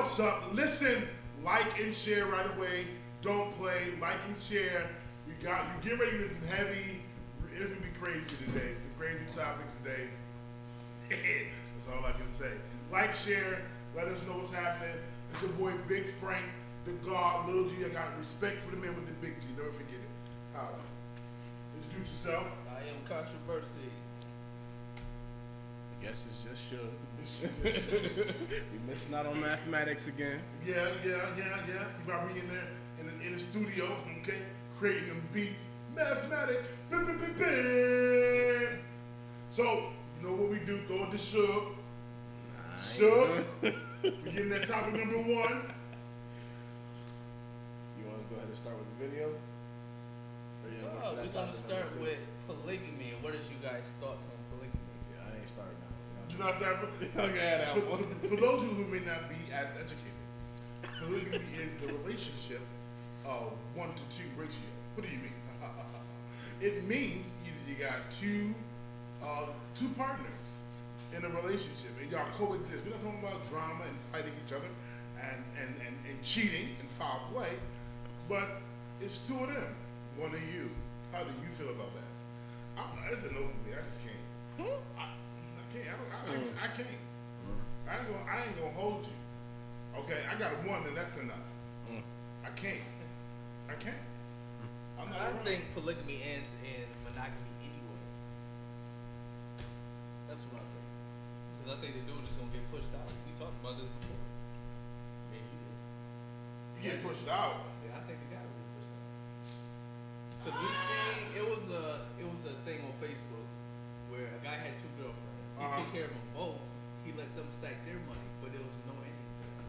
what's up? Listen, like and share right away. Don't play. Like and share. You get ready to listen heavy. It's gonna be crazy today. Some crazy topics today. That's all I can say. Like, share. Let us know what's happening. It's your boy Big Frank, the God, Little G. I got respect for the man with the big G. Never forget it. Introduce yourself. I am Controversy. I guess it's just should. We missing out on mathematics again. Yeah. You about to be in there in the studio, okay, creating them beats. Mathematic. So, you know what we do? Throw it to Suge. Suge. We getting that topic number 1. You want to go ahead and start with the video? We're going to start with polygamy. And what is you guys' thoughts on polygamy? Yeah, I ain't starting now. Do not start. Okay, for those of you who may not be as educated, polygamy is the relationship of 1 to 2 ratio. What do you mean? It means either you got two partners in a relationship and y'all coexist. We're not talking about drama and fighting each other and cheating and foul play, but it's 2 of them, 1 of you. How do you feel about that? It's a no for me. I just can't. I can't. I can't. I ain't gonna hold you. Okay, I got 1 and that's enough. I can't. I think polygamy ends in monogamy anyway. That's what I think. Because I think the dude is gonna get pushed out. We talked about this before. Maybe you did. You get pushed out. Yeah, I think the guy will get pushed out. Because we seen it was a thing on Facebook where a guy had 2 girlfriends. He took care of them both. He let them stack their money, but there was no ending to it.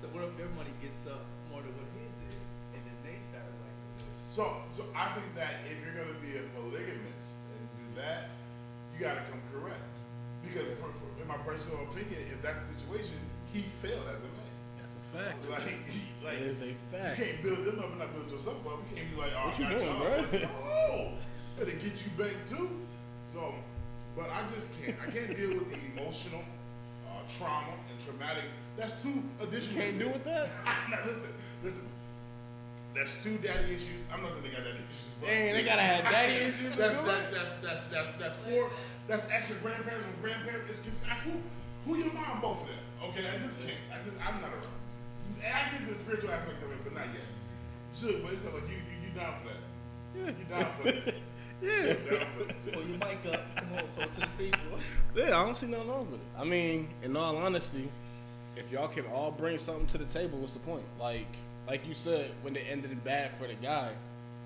So what if their money gets up more than what his is, and then they start like. So I think that if you're going to be a polygamist and do that, you got to come correct. Because in my personal opinion, if that's the situation, he failed as a man. That's a fact. Like it is a fact. You can't build them up and not build yourself up. You can't be like, oh, what I got you doing, bro? Oh, better get you back too. So, but I just can't. I can't deal with the emotional trauma and traumatic. That's 2 additional. You can't do with that? Now listen. That's 2 daddy issues. I'm not saying they got daddy issues. Dang, they gotta have daddy issues. That's 4. That's extra grandparents and grandparents. Who your mom? Both of them. Okay, I just can't. I'm not around. I get the spiritual aspect of it, but not yet. Should, but it's not like you down for that. Yeah. You down for this. Yeah. Pull your mic up. Come on, talk to the people. Yeah, I don't see nothing wrong with it. I mean, in all honesty, if y'all can all bring something to the table, what's the point? Like you said, when they ended it bad for the guy,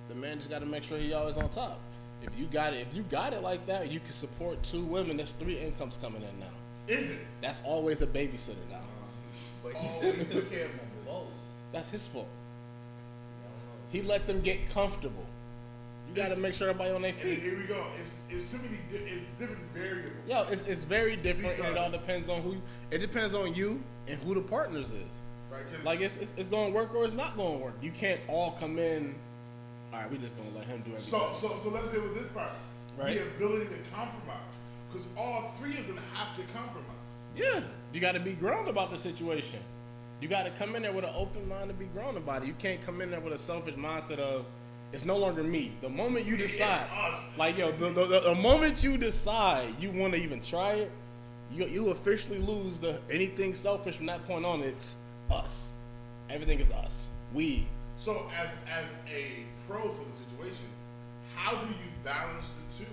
the man just got to make sure he always on top. If you got it like that, you can support 2 women. That's 3 incomes coming in now. Is it? That's always a babysitter now. But he said he took care of them both. That's his fault. He let them get comfortable. You got to make sure everybody on their feet. Here we go. It's too many. It's different variables. Yo, it's very different, and it all depends on who. It depends on you and who the partners is. Right, like it's gonna work or it's not gonna work. You can't all come in. All right, we just gonna let him do everything. So let's deal with this part. Right. The ability to compromise, because all 3 of them have to compromise. Yeah, you got to be grown about the situation. You got to come in there with an open mind to be grown about it. You can't come in there with a selfish mindset of it's no longer me. The moment you decide, like yo, the moment you decide you want to even try it, you officially lose anything selfish from that point on. It's us. Everything is us. We. So as a pro for the situation, how do you balance the 2?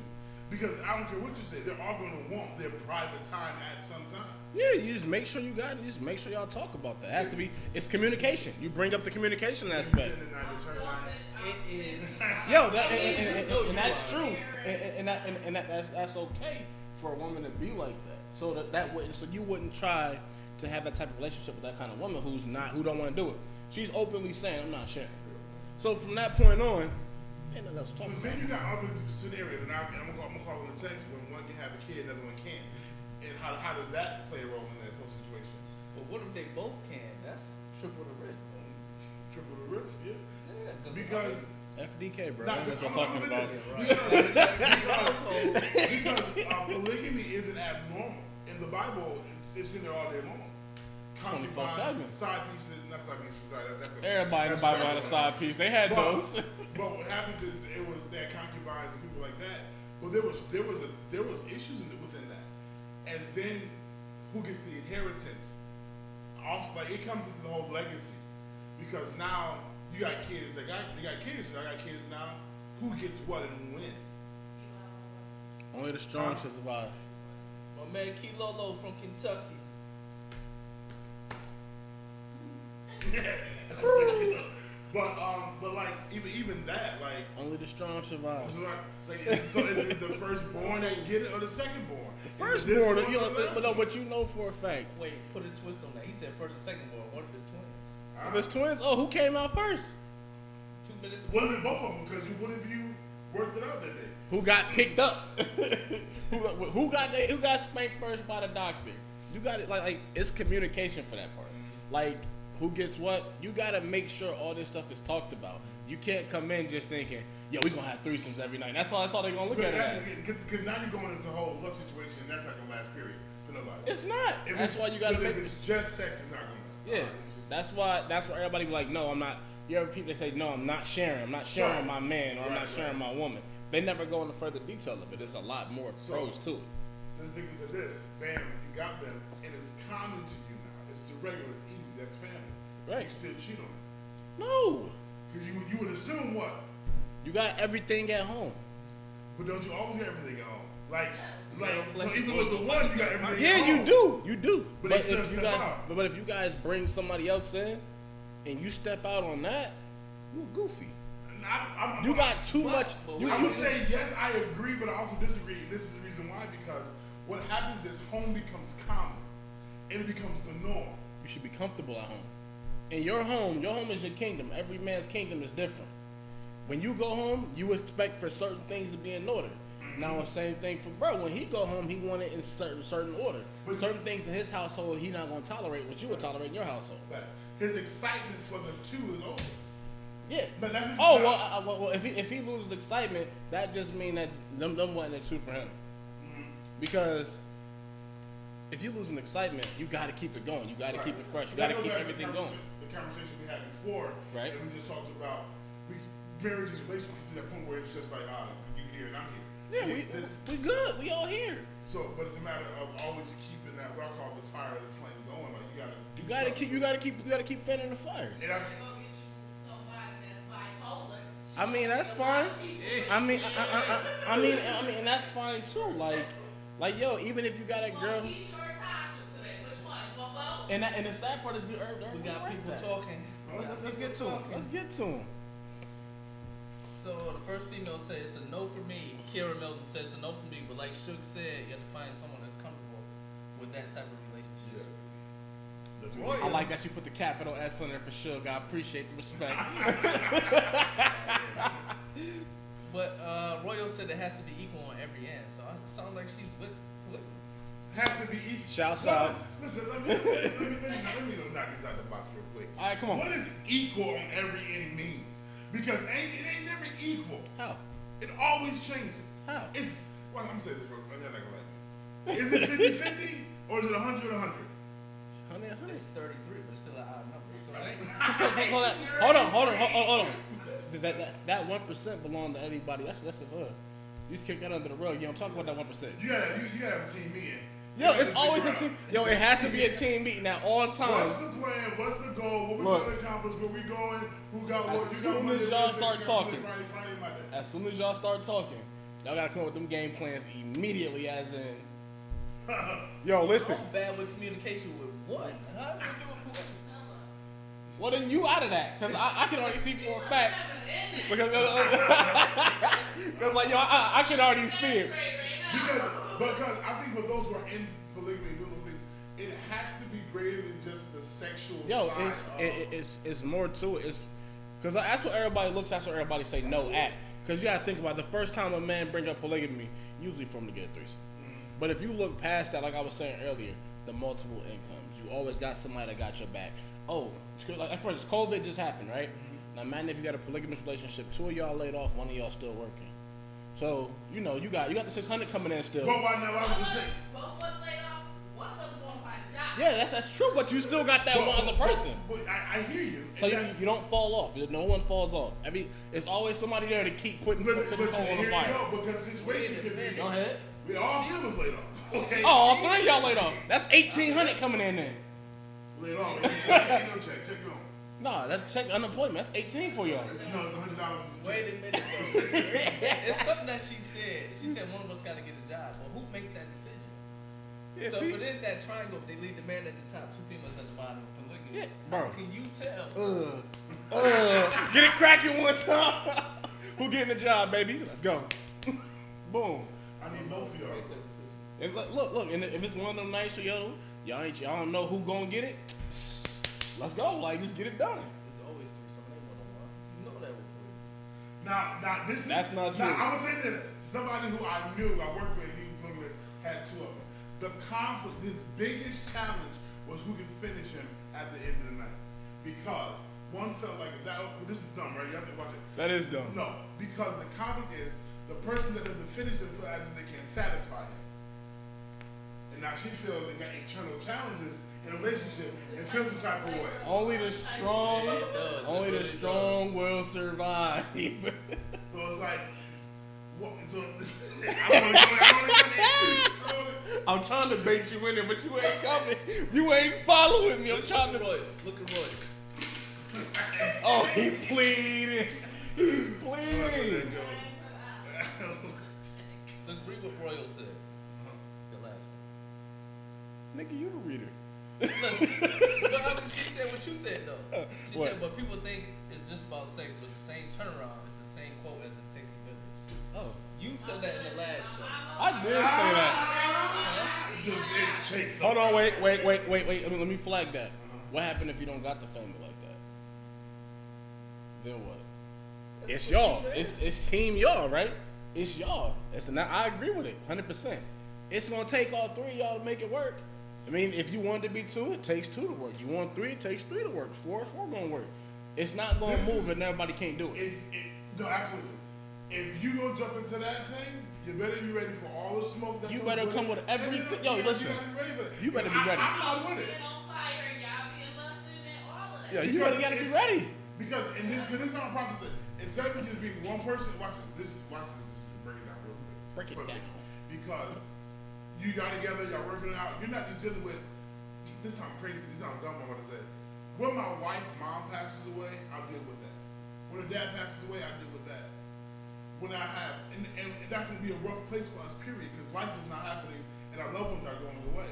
Because I don't care what you say, they're all going to want their private time at some time. Yeah, you just make sure you got it. Just make sure y'all talk about that. It has to be. It's communication. You bring up the communication aspect. It is. Yo, and that's true, and that's okay for a woman to be like that. So you wouldn't try to have that type of relationship with that kind of woman who don't want to do it. She's openly saying, "I'm not sharing." So from that point on, ain't nothing else to talk about. Then you got other scenarios, and I'm gonna call them a text when one can have a kid, another one can't. And how does that play a role in that whole situation? But what if they both can? That's triple the risk, man. Triple the risk, yeah. Because FDK, bro. Nah, That's what y'all talking about. Because polygamy isn't abnormal. In the Bible, it's in there all day long. concubines, side pieces, not side pieces. Sorry, that's Everybody in the Bible had a side piece. They had those. But what happens is it was that concubines and people like that. But there was issues within that, and then who gets the inheritance? Also, like it comes into the whole legacy, because now you got kids. They got kids. I got kids now. Who gets what and when? Only the strong should survive. My man Kilolo from Kentucky. But like even that, like only the strong survive. So is it the firstborn that get it or the secondborn? The firstborn, but you know for a fact. Wait, put a twist on that. He said first and secondborn. What if it's twins? If it's twins, who came out first? 2 minutes. What if both of them? Because what if you worked it out that day? Who got picked up? who got spanked first by the doctor? You got it. Like it's communication for that part. Like who gets what? You got to make sure all this stuff is talked about. You can't come in just thinking, yo, we gonna have threesomes every night. That's all they're gonna look at it as. Because now you're going into a whole love situation, and that's not gonna last. Period. For nobody. It's not. That's why you gotta make. If it's just sex, it's not gonna last. Yeah. That's why everybody be like, no, I'm not. You ever people that say, no, I'm not sharing. I'm not sharing my man, or I'm not sharing my woman. They never go into further detail of it. There's a lot more pros to it. Let's dig into this. Bam, you got them, and it's common to you now. It's the regular. It's easy. That's family. Right. You still cheat on it. No. Because you would assume what? You got everything at home. But don't you always have everything at home? Like so even with the one, you got everything yeah, at home. you do. But if you guys bring somebody else in, and you step out on that, you goofy. You got too much. I would say yes, I agree, but I also disagree. This is the reason why, because what happens is home becomes common, and it becomes the norm. You should be comfortable at home. In your home is your kingdom. Every man's kingdom is different. When you go home, you expect for certain things to be in order. Now, the same thing for bro. When he go home, he want it in certain order. But certain things in his household, he not going to tolerate what you would tolerate in your household. His excitement for the two is over. Yeah. But that's well, if he loses excitement, that just mean that them wasn't the two for him. Because if you losing excitement, you got to keep it going. You got to keep it fresh. You got to keep everything going. The conversation we had before, right? And we just talked about marriage's relationships to that point where it's just like, you here and I'm here. Yeah, we good. We all here. So, but it's a matter of always keeping that what I call the fire, the flame going. Like you gotta keep fanning the fire. I mean that's fine. I mean, and that's fine too. Like yo, even if you got a girl. And the sad part is we got people talking. Let's get to him. Let's get to him. So the first female said it's a no for me. Kira Melton says it's a no for me, but like Suge said, you have to find someone that's comfortable with that type of relationship. Yeah. I like that you put the capital S on there for Suge. I appreciate the respect. But Royal said it has to be equal on every end. So it sounds like she's with polygamy. Has to be equal. Shouts out. Listen, let me go knock this out the box real quick. All right, come on. What does equal on every end means? Because it ain't never equal. How? It always changes. How? I'm gonna say this real quick. They're not gonna like me. Is it 50-50 or is it 100-100? 100. It's 33, but it's still an odd number. So hold on. That 1% belong to everybody. That's just you just kick that under the rug. You don't talk about that 1%. You gotta have a team meeting. Yo, it's always a team. Yo, it has to be a team meeting at all times. What's the plan? What's the goal? What we trying to accomplish? Where we going? Who got what? As soon as y'all start talking, y'all gotta come up with them game plans immediately. As in, yo, listen. I'm bad with communication with what? How do you do it? Well, then you out of that, because I can already see for a fact. Because like yo, I can already see it. Because I think for those who are in polygamy doing those things, it has to be greater than just the sexual side. It's more to it. It's because that's what everybody looks. That's what everybody say no at. Because you gotta think about it, the first time a man brings up polygamy, usually for him to get a threesome. But if you look past that, like I was saying earlier, the multiple incomes, you always got somebody that got your back. Oh, like for instance, COVID just happened, right? Now, imagine if you got a polygamous relationship, 2 of y'all laid off, 1 of y'all still working. So you got the 600 coming in still. Well, why now? Both of us laid off. One of us going to find a job. Yeah, that's true, but you still got that one other person. But I hear you. So you don't fall off. No one falls off. I mean, it's always somebody there to keep putting coal on the here fire. you go, because the situation could be. Go ahead. We all three was laid off. Okay. Oh, all three of y'all laid off. That's $1,800 coming in there. Laid off. Ain't no check. Check going. Nah, that check unemployment. That's $18 for y'all. No, it's $100. Wait a minute though. It's something that she said. She said one of us got to get a job. Well, who makes that decision? Yeah, So see? if it is that triangle, they leave the man at the top, two females at the bottom. Polygamy. Yeah, bro. Can you tell? Get it cracking one time. Who getting the job, baby? Let's go. Boom. I need both of y'all. Makes that decision. And look, and if it's one of them nights, y'all don't know who gonna get it. Let's go. Like, let's get it done. There's always threesome. Ain't one on one. You know that would be. Now this is. That's not true. Now, I'm gonna say this. Somebody who I knew, I worked with, he had two of them. The conflict, this biggest challenge was who could finish him at the end of the night. Because one felt like that. This is dumb, right? You have to watch it. That is dumb. No, because the conflict is the person that doesn't finish him feels as if they can't satisfy him. And now she feels they got internal challenges in a relationship and feels some type of way. Only the strong will survive. So it's like, what? So I'm trying to bait you in there, but you ain't coming. You ain't following me. I'm trying to. Roy, look at Roy. Oh, he pleading. He's pleading. Agree what Royal said. The last one. Nigga, you the reader. Listen, but I mean, she said what you said though. She What? said, but people think it's just about sex, but the same turnaround is the same quote as it takes a village. Oh, You said that in the last show. I did say that. it takes. Hold on, wait. Let me flag that. What happened if you don't got the family like that? Then what? It's y'all. It's team y'all, right? It's y'all. I agree with it, 100%. It's gonna take all three of y'all to make it work. I mean, if you want to be two, it takes two to work. You want three, it takes three to work. Four gonna work. It's not gonna move and everybody can't do it. No, absolutely. If you gonna jump into that thing, you better be ready for all the smoke. You better come with everything. Yo, listen. You gotta be ready for that. You better be ready. I'm not with it. Yeah, you gotta be ready. Because this is how I process it. Instead of just being one person, watch this. Just break it down real quick. Break it down. Because you got together, y'all working it out. You're not just dealing with. This sounds crazy. This sounds dumb. I'm gonna say. When my mom passes away, I'll deal with that. When her dad passes away, I deal with that. When I have, and that's gonna be a rough place for us. Period. Because life is not happening, and our loved ones are going away.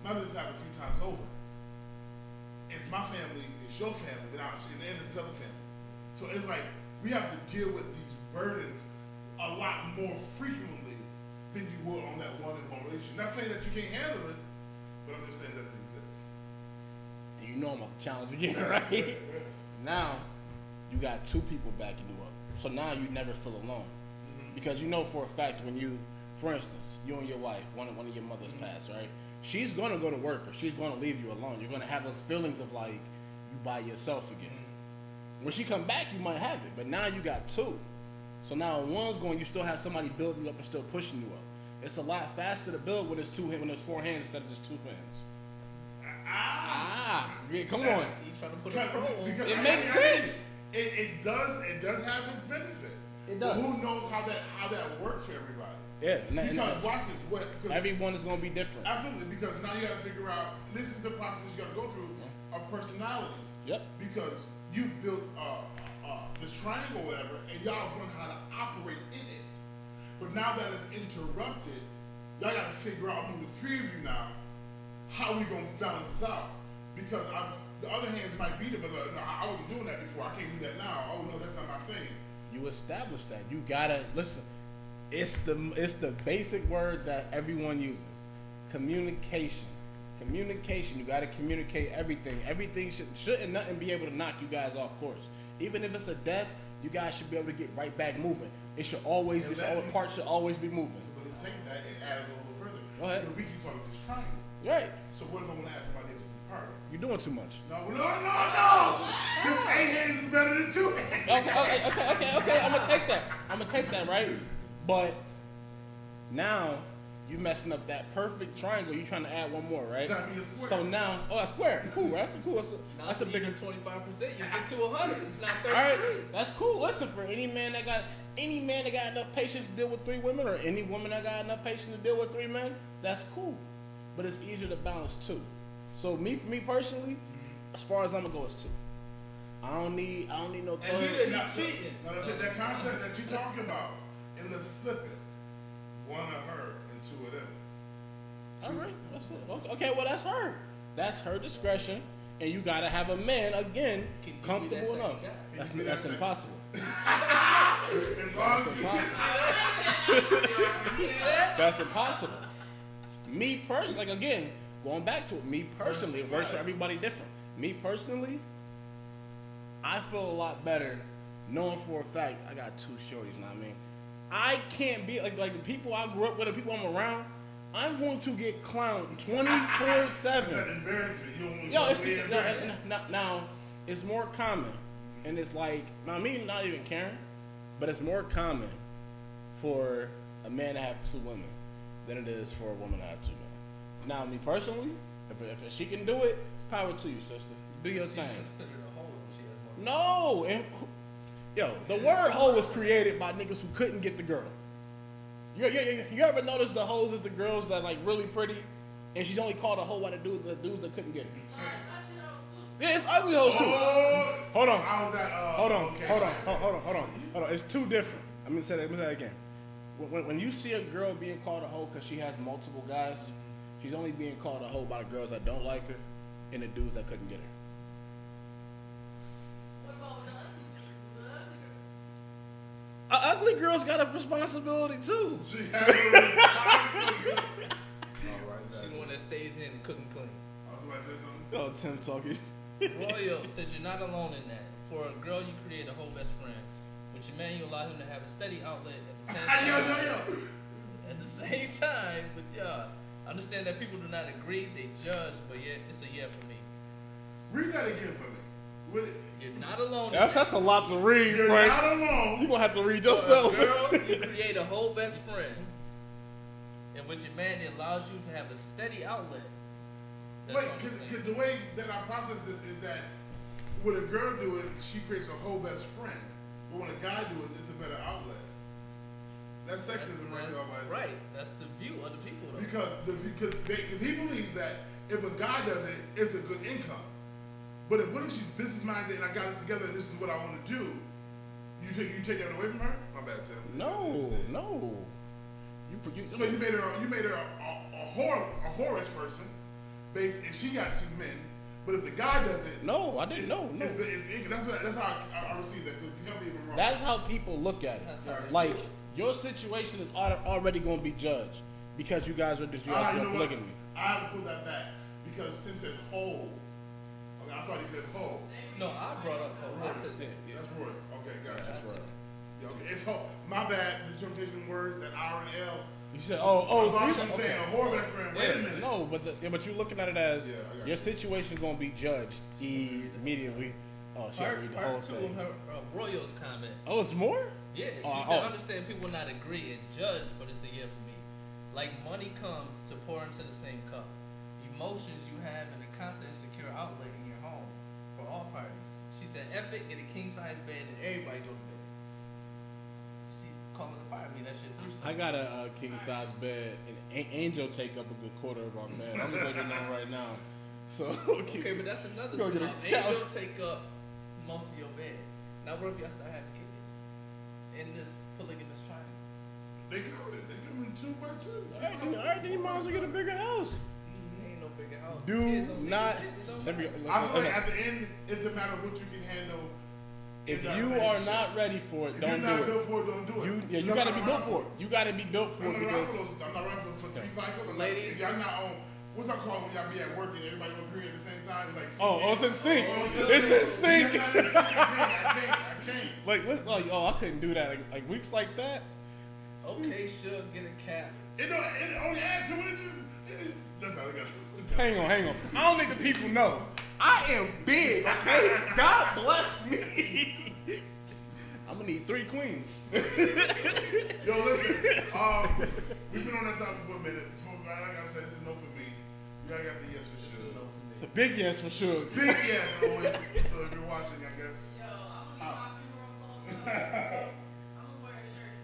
Now this happened a few times over. It's my family, it's your family, and it's another family. So it's like we have to deal with these burdens a lot more frequently than you would on that one-on-one relationship. Not saying that you can't handle it, but I'm just saying that it exists. And you know I'm gonna challenge again, right? Now, you got two people backing you up. So now you never feel alone. Because you know for a fact when you, for instance, you and your wife, one of your mothers passed, right? She's gonna go to work or she's gonna leave you alone. You're gonna have those feelings of like you by yourself again. When she come back, you might have it, but now you got two. So now one's going, you still have somebody building you up and still pushing you up. It's a lot faster to build when there's four hands instead of just two hands. Yeah, come on. You trying to put a pro on. It makes sense. It does have its benefit. It does. But who knows how that works for everybody? Yeah, Because watch this. Everyone is gonna be different. Absolutely, because now you got to figure out. This is the process you got to go through of personalities. Yep. Because you've built this triangle, or whatever, and y'all have learned how to operate in it. But now that it's interrupted, y'all got to figure out among the three of you now how we gonna balance this out. Because the other hands might be there, but no, I wasn't doing that before. I can't do that now. Oh no, that's not my thing. You establish that. You gotta listen. It's the basic word that everyone uses. Communication. Communication. You gotta communicate everything. Everything shouldn't nothing be able to knock you guys off course. Even if it's a death, you guys should be able to get right back moving. It should always be. All the parts should always be moving. But to take that and add it a little further. Go ahead. We keep talking this triangle. Right. So what if I want to add somebody else's part? You're doing too much. No. Because 8 hands is better than 2 hands. Okay. I'm gonna take that, right? But now you messing up that perfect triangle. You trying to add one more, right? That'd be a square. So now, a square, cool. Right? That's cool. Now That's a bigger. 25%. You get to 100. It's not 33. All right, that's cool. Listen, for any man that got enough patience to deal with 3 women, or any woman that got enough patience to deal with 3 men, that's cool. But it's easier to balance 2. So me personally, as far as I'm gonna go, is 2. I don't need no And he third. cheating. Now, that concept that you talking about, and let's flip it. 1 of her and 2 of them. All right, that's it. Okay, well that's her. That's her discretion, and you gotta have a man again Can you be comfortable that second enough. guy? That's Can you be that second? impossible. As long as you That's impossible. Me personally, like again, going back to it, me personally, it works for everybody different. Me personally, I feel a lot better knowing for a fact I got 2 shorties. Know what I mean? I can't be like the people I grew up with, the people I'm around. I'm going to get clowned 24/7. That's an embarrassment. You don't want to Yo, go it's away just, and now it's more common, and it's like now me not even caring, but it's more common for a man to have 2 women than it is for a woman to have 2 men. Now me personally, if she can do it, it's power to you, sister. Do your She's thing. considered a hoe when she has more. No, and yo, the word hoe was created by niggas who couldn't get the girl. You ever notice the hoes is the girls that like really pretty, and she's only called a hoe by the dudes that couldn't get her. Yeah, it's ugly hoes too. Hold on. I was at, Hold on, okay, hold on. It's 2 different. Let me say that again. When you see a girl being called a hoe because she has multiple guys, she's only being called a hoe by the girls that don't like her and the dudes that couldn't get her. An ugly girl's got a responsibility too. She had a responsibility. All right, She the one that stays in and cook and clean. I was about to say something. Oh, Tim talking. Royal said you're not alone in that. For a girl, you create a whole best friend. With your man, you allow him to have a steady outlet at the same time. Yo. At the same time, but yeah, I understand that people do not agree, they judge, but yeah, it's a yeah for me. Read that again for me. You're not alone. That's a lot to read, You're Frank. not alone. You gonna have to read For yourself. a girl, you create a whole best friend. And with your man, it allows you to have a steady outlet. That's Wait, all I'm saying. because the way that I process this is that when a girl do it, she creates a whole best friend. But when a guy do it, it's a better outlet. That's sexism right there. By itself. Right. That's the view of the people, though. Because he believes that if a guy does it, it's a good income. But what if she's business minded and I got it together and this is what I want to do? You take that away from her? My bad, Tim. No. So you made her a whorish person, based, and she got 2 men. But if the guy does it, No, I didn't. No. That's how I receive that. Tell me if I'm wrong. That's how people look at That's it. how it is. Like your situation is already going to be judged because you guys are just You know what? polygamy. I have to put that back because Tim said whole. Okay, I thought he said whole. No, I brought up hoe. I said that. That's Roy. Okay, gotcha. That's it. Yeah, okay. It's whole. My bad. The interpretation word that R and L. You said, I thought see? you saying a whore best friend. Wait a minute. No, but you're looking at it as Yeah, I got your you. situation's going to be judged immediately. Oh, she Part, read the whole part 2 thing. of her Royal's comment. Oh, it's more? Yeah, she Oh, said, oh. I understand people not agree and judge, but it's a yeah for me. Like money comes to pour into the same cup. Emotions you have and a constant and secure outlet in your home for all parties. She said, F it, get a king size bed and everybody go to bed. She calling the fire me, that shit through I got a king size bed, and Angel take up a good quarter of our bed. I'm just letting you know right now. So Okay, but that's another Go get stuff. a couch. Angel take up most of your bed. Now what if y'all start having kids in this polygamous triangle? They come in 2 by 2. all right, then you might as well get a bigger house. Ain't no bigger house. Do Kids don't not. need kids, don't Let me, matter. I feel like at the end, it's a matter of what you can handle. if in that you are relationship. not ready for it, If don't you're not do it. built for it, don't do it. You got to be built for it. You got to be built for I'm it not around because for 3 cycles. I'm Ladies. if y'all not on, what's that called when y'all be at work and everybody go period at the same time? Like, it's in sync. Oh, It's in sync. I can't. Like, I couldn't do that. Like weeks like that. Okay, sure, get a cap. It only add 2 inches. That's all I got. Hang on. I don't think the people know. I am big, okay? God bless me. I'm We need 3 queens. Yo, listen. We've been on that topic for a minute. Like I said, it's a no for me. You gotta got the yes for sure. It's a big yes for sure. Big yes, Owen. So if you're watching, I guess. Yo, I'm gonna get my funeral clothes. I'm gonna wear a shirt.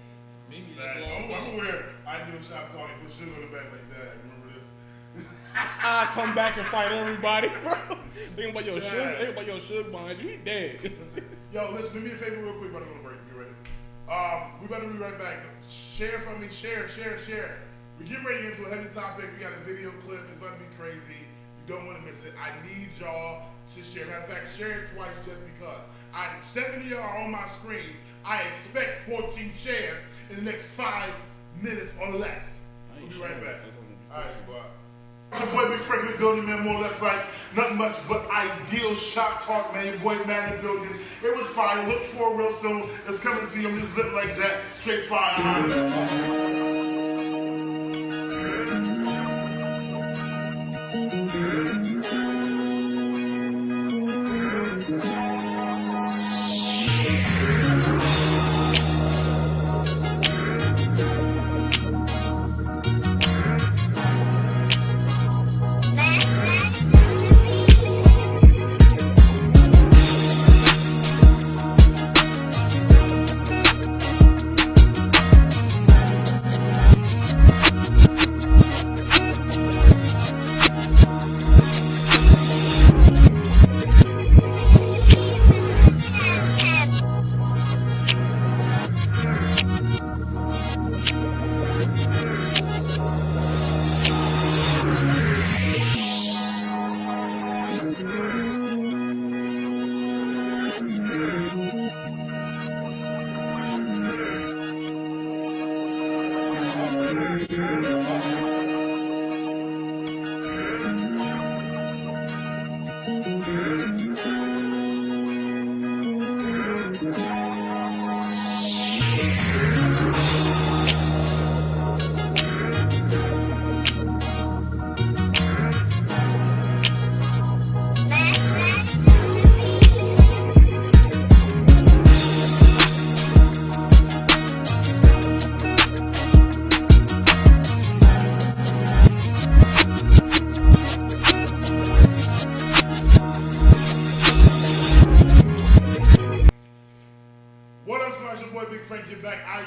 Maybe I'm gonna wear Ideal Shop Talk and put sugar on the back like that. Remember this? I come back and fight everybody, bro. Think about your sugar. Think about your sugar behind you. He dead. Listen, do me a favor real quick. About to go to break. Get ready. We better be right back. Share from me. Share. We're getting ready to get into a heavy topic. We got a video clip. It's about to be crazy. You don't want to miss it. I need y'all to share. Matter of fact, share it twice just because. 7 of y'all are on my screen. I expect 14 shares in the next 5 minutes or less. We'll be right back. All right, squad. It's your boy Big Frank in the building, man, more or less right. Nothing much but Ideal Shop Talk, man. Your boy Matt in the building. It was fire. Look for it real soon. It's coming to you. I'm just looking like that. Straight fire.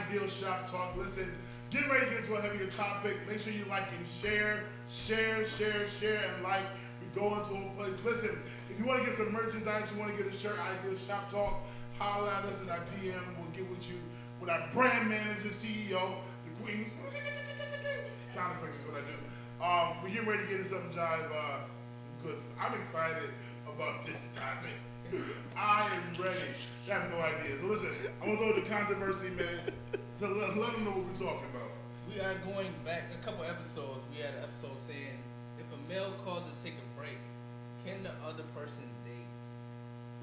Ideal Shop Talk. Listen, get ready to get into a heavier topic. Make sure you like and share, and like. We go into a place. Listen, if you want to get some merchandise, you want to get a shirt, Ideal Shop Talk, holler at us in our DM. We'll get with you with our brand manager, CEO, the Queen. Sound effects is what I do. We get ready to get into some jive, some good stuff. I'm excited about this topic. I am ready. I have no idea. So listen, I'm gonna throw the controversy, man, to let them know what we're talking about. We are going back a couple episodes. We had an episode saying if a male calls to take a break, can the other person date?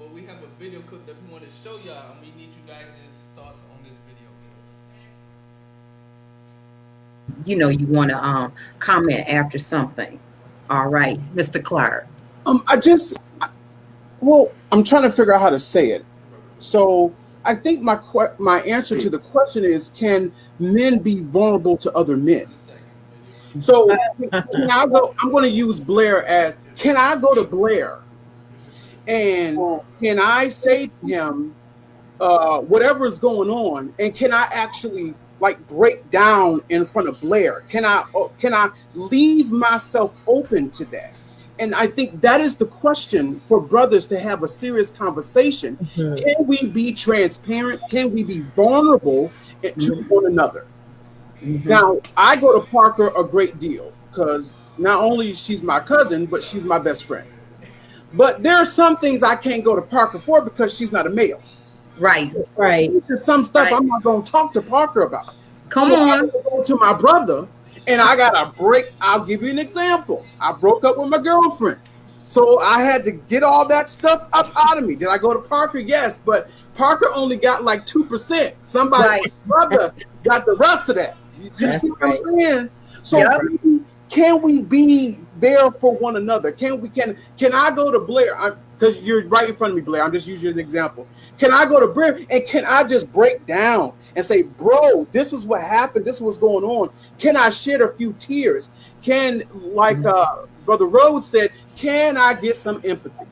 But we have a video clip that we want to show y'all, and we need you guys' thoughts on this video clip. You know, you want to comment after something. All right, Mr. Clark. I'm trying to figure out how to say it. So I think my answer to the question is, can men be vulnerable to other men? So can I go? I'm going to use Blair as, can I go to Blair and can I say to him whatever is going on, and can I actually like break down in front of Blair? Can I leave myself open to that? And I think that is the question for brothers to have a serious conversation. Mm-hmm. Can we be transparent? Can we be vulnerable to one another? Mm-hmm. Now, I go to Parker a great deal because not only she's my cousin, but she's my best friend. But there are some things I can't go to Parker for because she's not a male. Right. There's some stuff I'm not going to talk to Parker about. Come on. I go to my brother. And I got to break. I'll give you an example. I broke up with my girlfriend. So I had to get all that stuff up out of me. Did I go to Parker? Yes. But Parker only got like 2%. Somebody, my brother, got the rest of that. You see what I'm saying? So can we be there for one another? Can I go to Blair? because you're right in front of me, Blair. I'm just using you as an example. Can I go to Blair and can I just break down and say, bro, this is what happened. This is what's going on. Can I shed a few tears? Can, like Brother Rhodes said, can I get some empathy?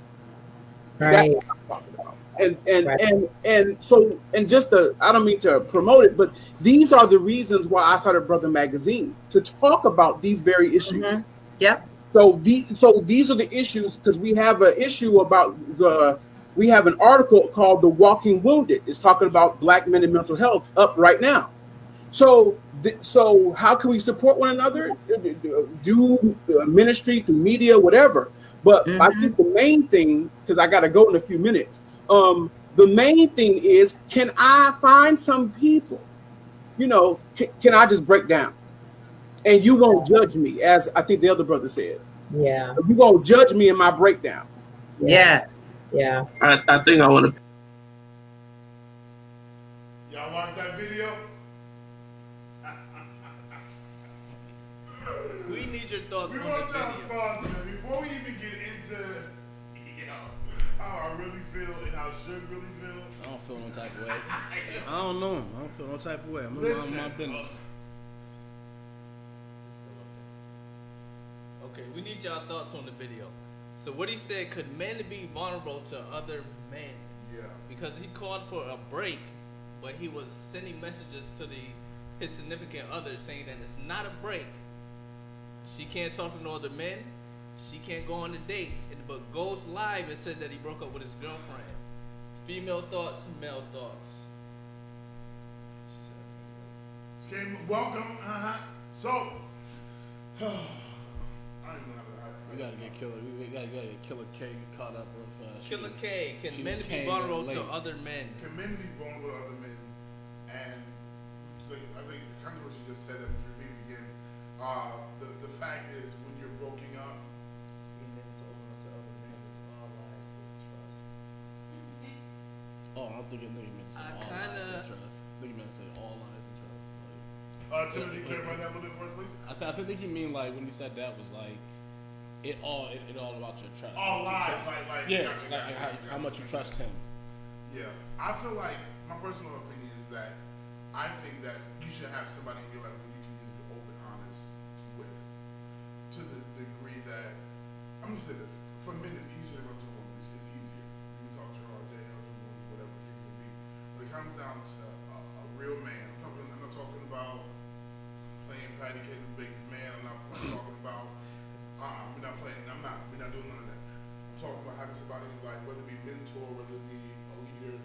That's Right. what I'm talking about. And Right. so just I don't mean to promote it, but these are the reasons why I started Brother Magazine, to talk about these very issues. Mm-hmm. Yep. So these are the issues, because we have an issue about we have an article called "The Walking Wounded." It's talking about Black men and mental health up right now. So how can we support one another? Do ministry through media, whatever. But I Mm-hmm. think the main thing, because I got to go in a few minutes. The main thing is, can I find some people? Can I just break down? And you won't judge me, as I think the other brother said. Yeah. You won't judge me in my breakdown. Yeah. Yeah. I think I want to. Y'all watch that video? We need your thoughts We on want the y'all video. thoughts, man. Before we even get into how I really feel and how Suge really feel. I don't feel no type of way. I don't know him. I don't feel no type of way. I'm Listen, my business. Okay, we need y'all thoughts on the video. So what he said, could men be vulnerable to other men? Yeah. Because he called for a break, but he was sending messages to his significant other saying that it's not a break. She can't talk to no other men. She can't go on a date. But goes live and says that he broke up with his girlfriend. Female thoughts, male thoughts. Okay, welcome. So, I don't even know how to. We gotta get Killer. We gotta get Killer K caught up with. Killer K, can she men be came vulnerable late. to other men? Can men be vulnerable to other men? And I think kind of what you just said, I'm just repeating again. The fact is, when you're broken up, Men to open up to other men is all lies with trust. Oh, I'm thinking nigga meant to say I all kinda- lies and trust. Nigga meant to say all lies and trust. Timothy, clarify that a little bit for us, please. I think he mean like when he said that was like it all about your trust. All lies, like Yeah, gotcha, like gotcha, how, gotcha, how much you gotcha. trust him. Yeah, I feel like my personal opinion is that I think that you should have somebody in your life who you can just be open, honest with, to the degree that I'm gonna say this: for men, it's easier to run to a woman. It's easier. You can talk to her all day, or whatever the case may be. When it comes down to a real man, I'm not talking about playing patty cake with the biggest man. I'm not talking about. We're not doing none of that. I'm talking about having somebody like, whether it be mentor, whether it be a leader,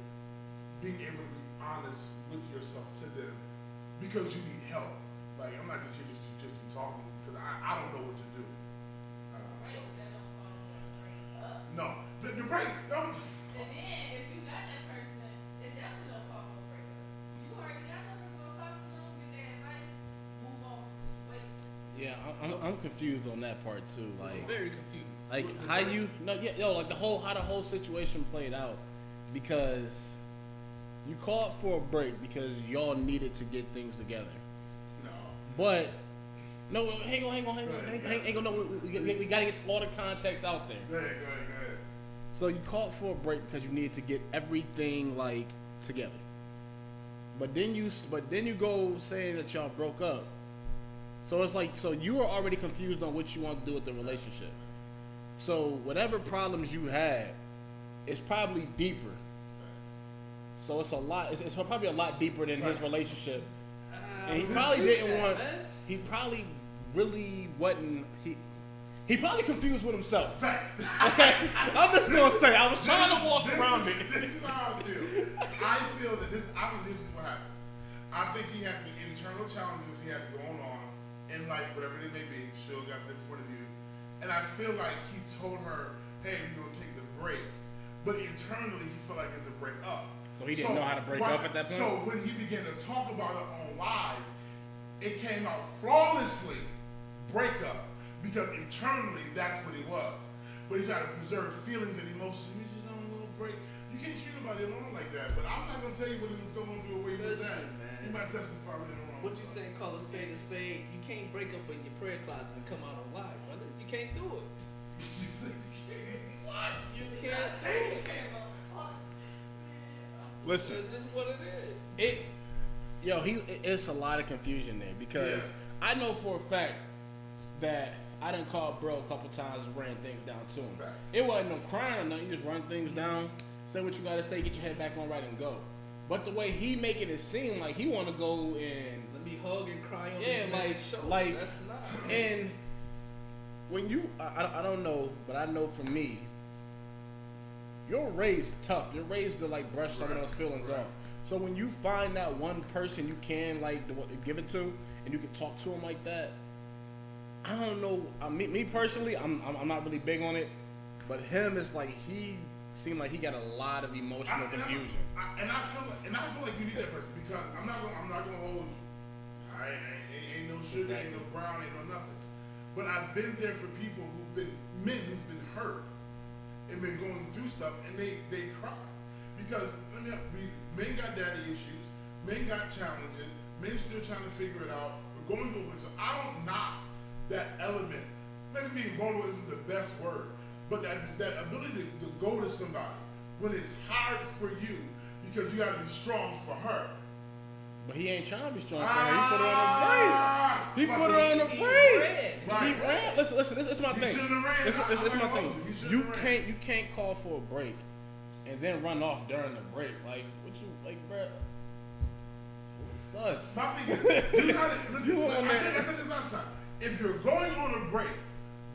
being able to be honest with yourself to them because you need help. Like, I'm not just here just talking because I don't know what to do. So no, you're right. No. And then, if you got that person, it definitely don't call for a breakup. You already got that person, go talk to them, get their advice, move on. Wait. Yeah, I'm confused on that part too. Like, I'm very confused. like how you like how the whole situation played out, because you called for a break because y'all needed to get things together. No. But no, hang on. No, we gotta get all the context out there. Go ahead. So you called for a break because you needed to get everything like together. But then you go saying that y'all broke up. So it's like, so you were already confused on what you want to do with the relationship. So whatever problems you had, it's probably deeper. So it's a lot. It's probably a lot deeper than his relationship. And he probably didn't want. He probably really wasn't. He probably confused with himself. Fact. Okay, I'm just gonna say I was trying to walk around it. This is how I feel. I feel that this is what happened. I think he had some internal challenges he had going on in life, whatever they may be. She'll got a different point of view. And I feel like he told her, hey, we're gonna take the break. But internally he felt like it's a break up. So he didn't know how to break up at that point? So when he began to talk about it on live, it came out flawlessly, breakup. Because internally, that's what it was. But he's trying to preserve feelings and emotions. He's just on a little break. You can't treat nobody alone like that. But I'm not going to tell you what he was going through or where he was at. Man, You might testify later on. What you saying, call a spade a spade. You can't break up in your prayer closet and come out on live, brother. You can't do it. You say you can't. You can't say. Listen, It's just what it is. It's a lot of confusion there because I know for a fact that I done called bro a couple times and ran things down to him. Right. It wasn't no crying or nothing. You just run things down, say what you gotta say, get your head back on right and go. But the way he making it seem like he want to go and Let me hug and cry on Yeah, this like- man's shoulder. like- That's not. and when you I don't know, but I know for me, you're raised tough. You're raised to like brush some of those feelings off. So when you find that one person you can like give it to, and you can talk to him like that, I don't know. Me personally, I'm not really big on it, but him is like he seemed like he got a lot of emotional confusion. And I feel like you need that person because I'm not gonna hold you. Ain't no sugar, ain't no brown, ain't no nothing. But I've been there for people men who's been hurt and been going through stuff, and they cry because men got daddy issues, men got challenges, men still trying to figure it out. We're going through it, so I don't knock that element. Maybe being vulnerable isn't the best word, but that ability to go to somebody when it's hard for you because you got to be strong for her. But he ain't trying to be strong for her. He put her on a break. He put her on a break. Right. He ran. Listen. This is my He thing. shouldn't have ran. It's my I thing. told you, he shouldn't have ran. You can't call for a break and then run off during the break. Like what you like, bruh? Sus. My thing is, you gotta listen. You Like, on I that. said this last time. If you're going on a break,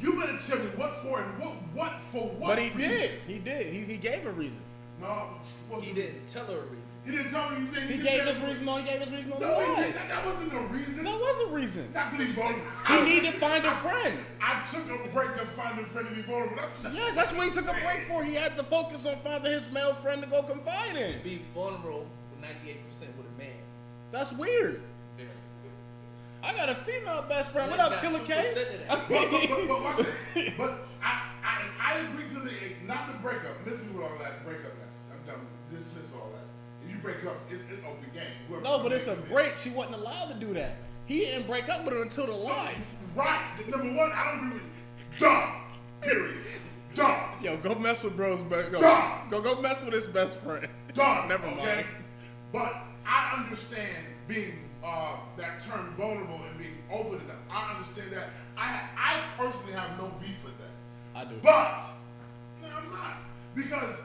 you better tell me what for and what for what. But he reason. did. He did. He gave a reason. No, what's He the didn't tell her a reason. He didn't tell me. He gave us reason on. He gave us reason on the No, he why. didn't. That wasn't the reason. That was a reason. Not to be vulnerable. He needed to find a friend. I took a break to find a friend to be vulnerable. Yes, that's what he took a break for. He had to focus on finding his male friend to go confide in. Be vulnerable with 98% with a man. That's weird. Yeah. I got a female best friend. What Like up, that Killer 2% K? of that. But watch it. But I agree to the not the breakup. Miss me with all that breakup mess. I'm done. Dismiss all that. If you break up, it's open game. Whoever No, but it's a breaks, break. She wasn't allowed to do that. He didn't break up with her until the So, life. right. Number one, I don't agree with you. Dumb. Period. Dumb. Yo, go mess with bro's best. Done. Go mess with his best friend. Done. Never okay? mind. But I understand being that term vulnerable and being open enough. I understand that. I personally have no beef with that. I do. But no, I'm not because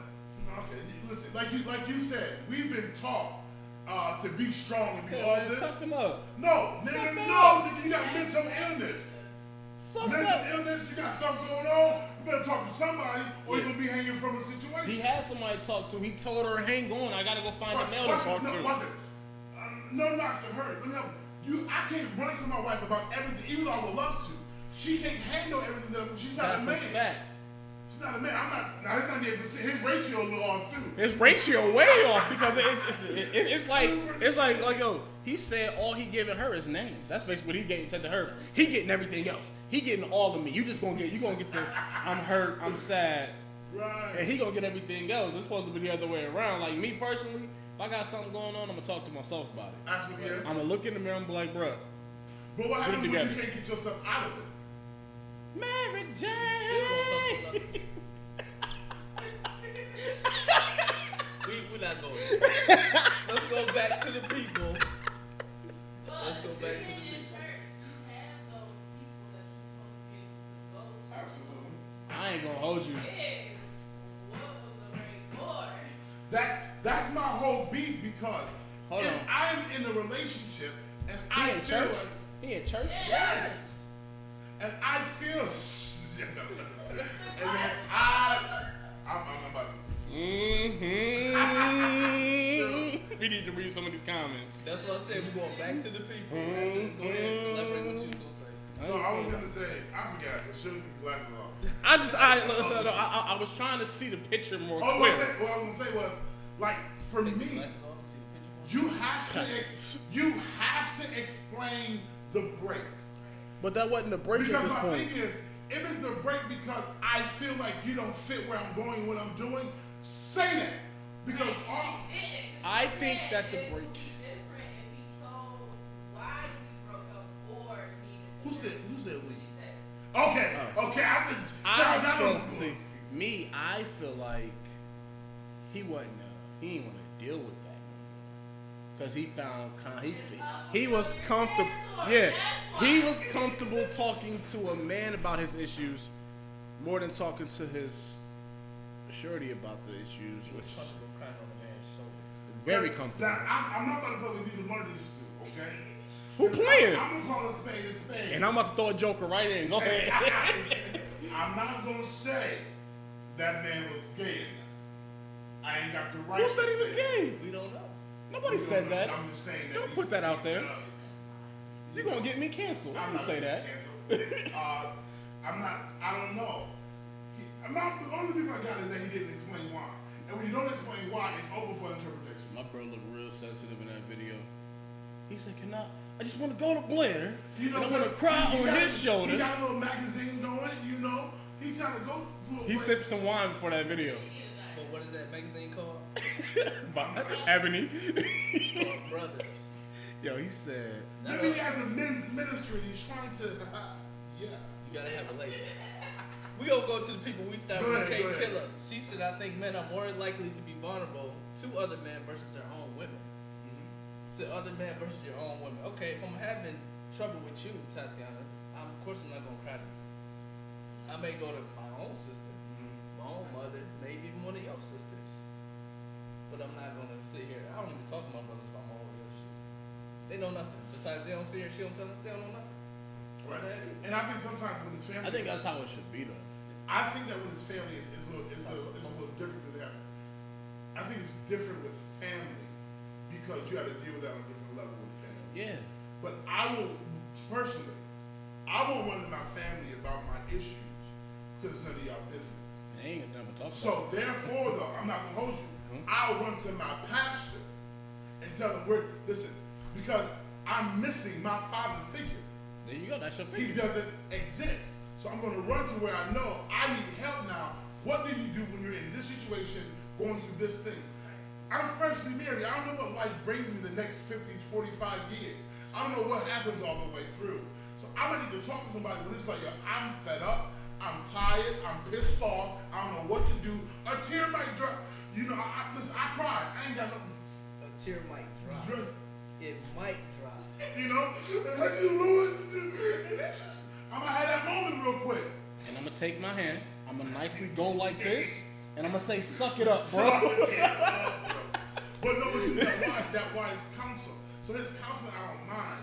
okay. Listen, like you said, we've been taught to be strong and be all Man, this. toughen up. No, nigga, Toughen no, up. nigga, you got mental illness. Toughen Mental up. illness, you got stuff going on. You better talk to somebody, or you're gonna be hanging from a situation. He had somebody to talk to. He told her, hang on, I gotta go find a male to Watch talk this, to. no, watch this. No knock to her. Let me help you. I can't run to my wife about everything, even though I would love to. She can't handle everything that she's not That's a a man. fact. She's not a man. I'm not. Now, he's not the percent. His ratio a little off too. His ratio way off because it's like yo, he said all he giving her is names. That's basically what he said to her. He getting everything else. He getting all of me. You gonna get the I'm hurt, I'm sad, Right. and he gonna get everything else. It's supposed to be the other way around. Like me personally, if I got something going on, I'm gonna talk to myself about it. Absolutely. Yeah. I'm gonna look in the mirror and be like, bruh, But what happens when together. you can't get yourself out of it? Mary Still won't talk to Jane. others. We're not going there. Let's go back to the people. Let's go back to the in people. church, you have those people that you're supposed to be able to go to. Absolutely. I ain't gonna hold you. Yes. What was the right Lord? That's my whole beef because Hold if on. I'm in a relationship and He I in feel church? like He in church? yes, and I feel and then I'm about to. Mm-hmm. We need to read some of these comments. That's what I said. We're going back to the people. Go ahead. Elaborate what you was gonna say. So I was gonna say, I forgot. I should have glasses off. I was trying to see the picture more What I clear. was gonna say was, like, for Take the me, glasses off and see the picture. you have to explain the break. But that wasn't a break at Because this my point. thing is, if it's the break because I feel like you don't fit where I'm going, what I'm doing, say that. Because all I think that the break. Different if he told why we broke up or needed. who said we? She said. Okay, I said, child, not feel, on the see, me, I feel like he didn't want to deal with that because he found he was comfortable. Yeah, he was comfortable talking to a man about his issues more than talking to his surety about the issues, which is Comfortable crying on a man's shoulder. very comfortable. Now, I'm not going to put either one of these two, okay? Who playing? I'm going to call a spade a spade. And I'm about to throw a joker right in. Go ahead. I'm not going to say that man was gay. I ain't got the right. Who said he was to say gay? We don't know. Nobody We said don't know. that. I'm just saying that. Don't he's- put that out he's, there. You're gonna get me canceled. I I'm didn't not say gonna that. cancel. I'm not. I don't know. The only people I got is that he didn't explain why. And when you don't explain why, it's open for interpretation. My bro looked real sensitive in that video. He said, "Can I just want to go to Blair and I want to cry on his shoulder." He got a little magazine going, you know. He's trying to go through. He sipped some wine before that video. But what is that magazine called? By Ebony. It's called Brothers. Yo, he said, Maybe he has a men's ministry. He's trying to. Yeah. You gotta have a label. We gonna go to the people we started Go with. ahead, Kate go ahead. Killer. She said, "I think men are more likely to be vulnerable to other men versus their own women. To other men versus your own women. Okay, if I'm having trouble with you, Tatiana, of course I'm not gonna cry to you. I may go to my own sister, my own mother, maybe even one of your sisters. But I'm not gonna sit here. I don't even talk to my brothers about my own real shit. They know nothing. Besides, they don't sit here. She don't tell them. They don't know nothing. Right. And I think sometimes with his family. I think that's how it should be though. I think that with his family is a little different with him. I think it's different with family because you have to deal with that on a different level with family. Yeah. But I will personally, I won't run to my family about my issues because it's none of y'all business. They ain't got nothing to talk about. So therefore, though, I'm not gonna hold you. I'll run to my pastor and tell him, listen, because I'm missing my father figure. There you go. That's your He figure. doesn't exist. So I'm going to run to where I know I need help now. What do you do when you're in this situation, going through this thing? I'm freshly married. I don't know what life brings me the next 50, 45 years. I don't know what happens all the way through. So I might need to talk to somebody when it's like, yo, I'm fed up. I'm tired. I'm pissed off. I don't know what to do. A tear might drop. You know, listen, I cried. I ain't got nothing. A tear might drop. Drink. It might drop. You know, how you Lord? And it's just, I'm gonna have that moment real quick. And I'm gonna take my hand. I'm gonna nicely go like this, and I'm gonna say, "Suck it up, So, bro." yeah, but no, but you know that wise counsel. So his counsel, I don't mind.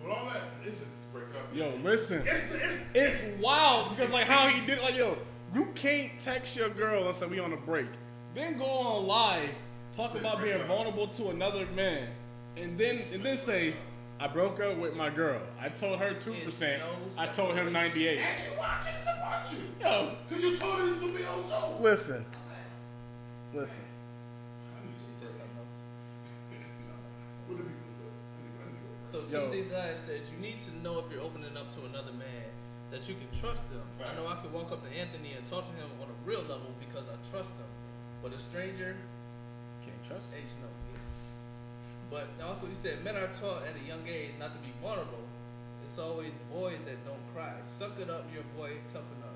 But all that, it's just break up. Yo, listen. It's It's wild because like how he did, like yo, you can't text your girl and say we on a break, then go on live, talk Say about break being up. vulnerable to another man, and then say I broke up with my girl. I told her 2%. I told him 98. and she watching it to watch you. Yo, Cause you told her he's gonna be on show. listen. She said something else. What do people say? So Yo. Timothy Dias said, you need to know if you're opening up to another man that you can trust them. I know I could walk up to Anthony and talk to him on a real level because I trust him. But a stranger, Can't trust. H no. Yeah. But also he said, men are taught at a young age not to be vulnerable. It's always boys that don't cry. Suck it up, your boy, toughen up.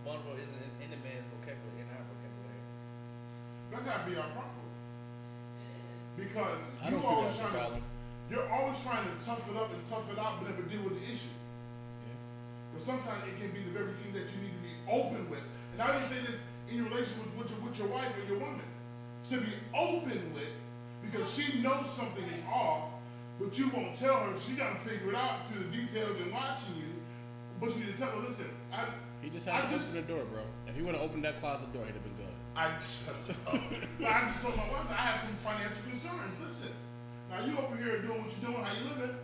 Vulnerable isn't in the man's vocabulary, in our vocabulary. That's not be our problem. Because I you don't see always that as a trying problem. you're always trying to tough it up and tough it out, but never deal with the issue. Yeah. But sometimes it can be the very thing that you need to be open with. And I didn't say this in your relationship with your wife or your woman. To be open with, because she knows something is off, but you won't tell her. She got to figure it out through the details and watching you. But you need to tell her, listen, He just had to open the door, bro. If he would have opened that closet door, he'd have been good. I just told my wife that I have some financial concerns. Listen, now you over here doing what you're doing, how you living.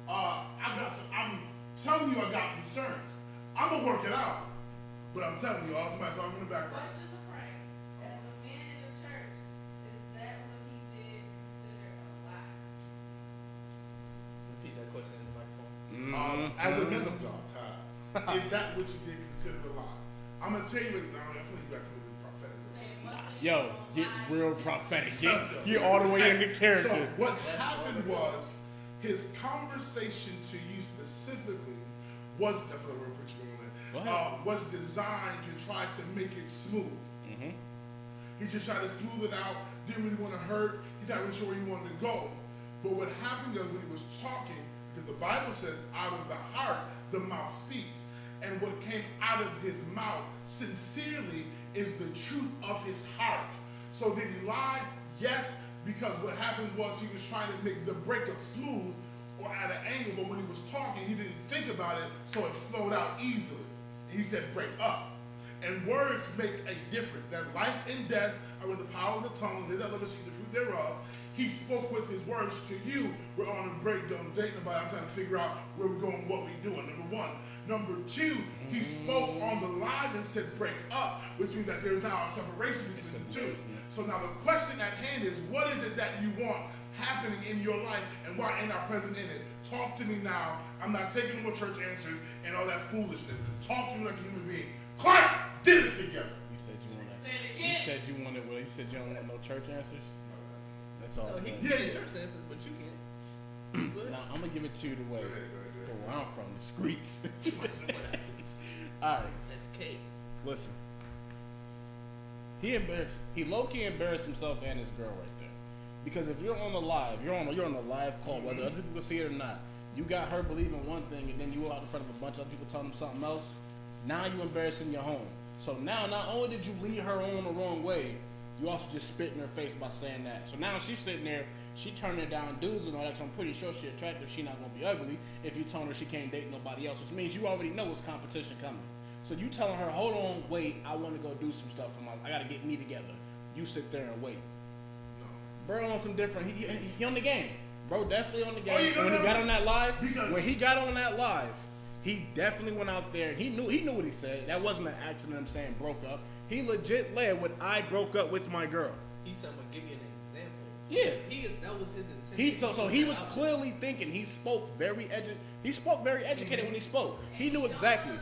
I'm telling you I got concerns. I'm gonna work it out, but I'm telling you, all somebody talking in the background. Question to Frank. As a man in the church, is that what he did considered a lie? Repeat that question in the microphone. As a man of God, is that what you did consider a lie? I'm gonna tell you. I feel like you got to be prophetic. Saying one thing Yo, you get lie, real prophetic. Get all the way into character. So what happened was his conversation to you specifically was definitely a preacher woman. Go ahead. was designed to try to make it smooth. Mm-hmm. He just tried to smooth it out, didn't really want to hurt, he's not really sure where he wanted to go. But what happened was when he was talking, because the Bible says, out of the heart, the mouth speaks. And what came out of his mouth sincerely is the truth of his heart. So did he lie? Yes, because what happened was he was trying to make the breakup smooth or at an angle, but when he was talking, he didn't think about it, so it flowed out easily. He said, break up. And words make a difference. That life and death are with the power of the tongue. They that love us eat the fruit thereof. He spoke with his words to you. We're on a break. Don't date nobody. I'm trying to figure out where we're going, what we're doing. Number one. Number two, he spoke on the live and said break up, which means that there's now a separation between the two. So now the question at hand is, what is it that you want happening in your life and why ain't I present in it? Talk to me now. I'm not taking no more church answers and all that foolishness. Talk to me like a human being. Clark did it together. You said you wanted. Say it You again. said you wanted. Well, you said you don't want no church answers. That's all. No, he good. can Yeah, get yeah. church answers, but you can't. Good. Now I'm gonna give it to you the way Go ahead, go ahead, go from ahead. where I'm from, the streets. All right, That's cake. listen. He low-key embarrassed himself and his girl right there, because if you're on the live, you're on the live call, whether other people see it or not. You got her believing one thing, and then you out in front of a bunch of other people telling them something else. Now you embarrassing your home. So now, not only did you lead her on the wrong way, you also just spit in her face by saying that. So now she's sitting there, she turning down dudes and all that, 'cause I'm pretty sure she attractive, she not gonna be ugly if you telling her she can't date nobody else, which means you already know it's competition coming. So you telling her, hold on, wait, I wanna go do some stuff for I gotta get me together. You sit there and wait. No. Bro on some different, he on the game. Bro definitely on the game. Oh, you know when he what? got on that live, Because- when he got on that live, he definitely went out there and he knew what he said. That wasn't an accident of him saying broke up. He legit led with I broke up with my girl. He said, I'm gonna give you an example. Yeah. That was his intention. So he was clearly thinking. He spoke very educated when he spoke. He knew exactly.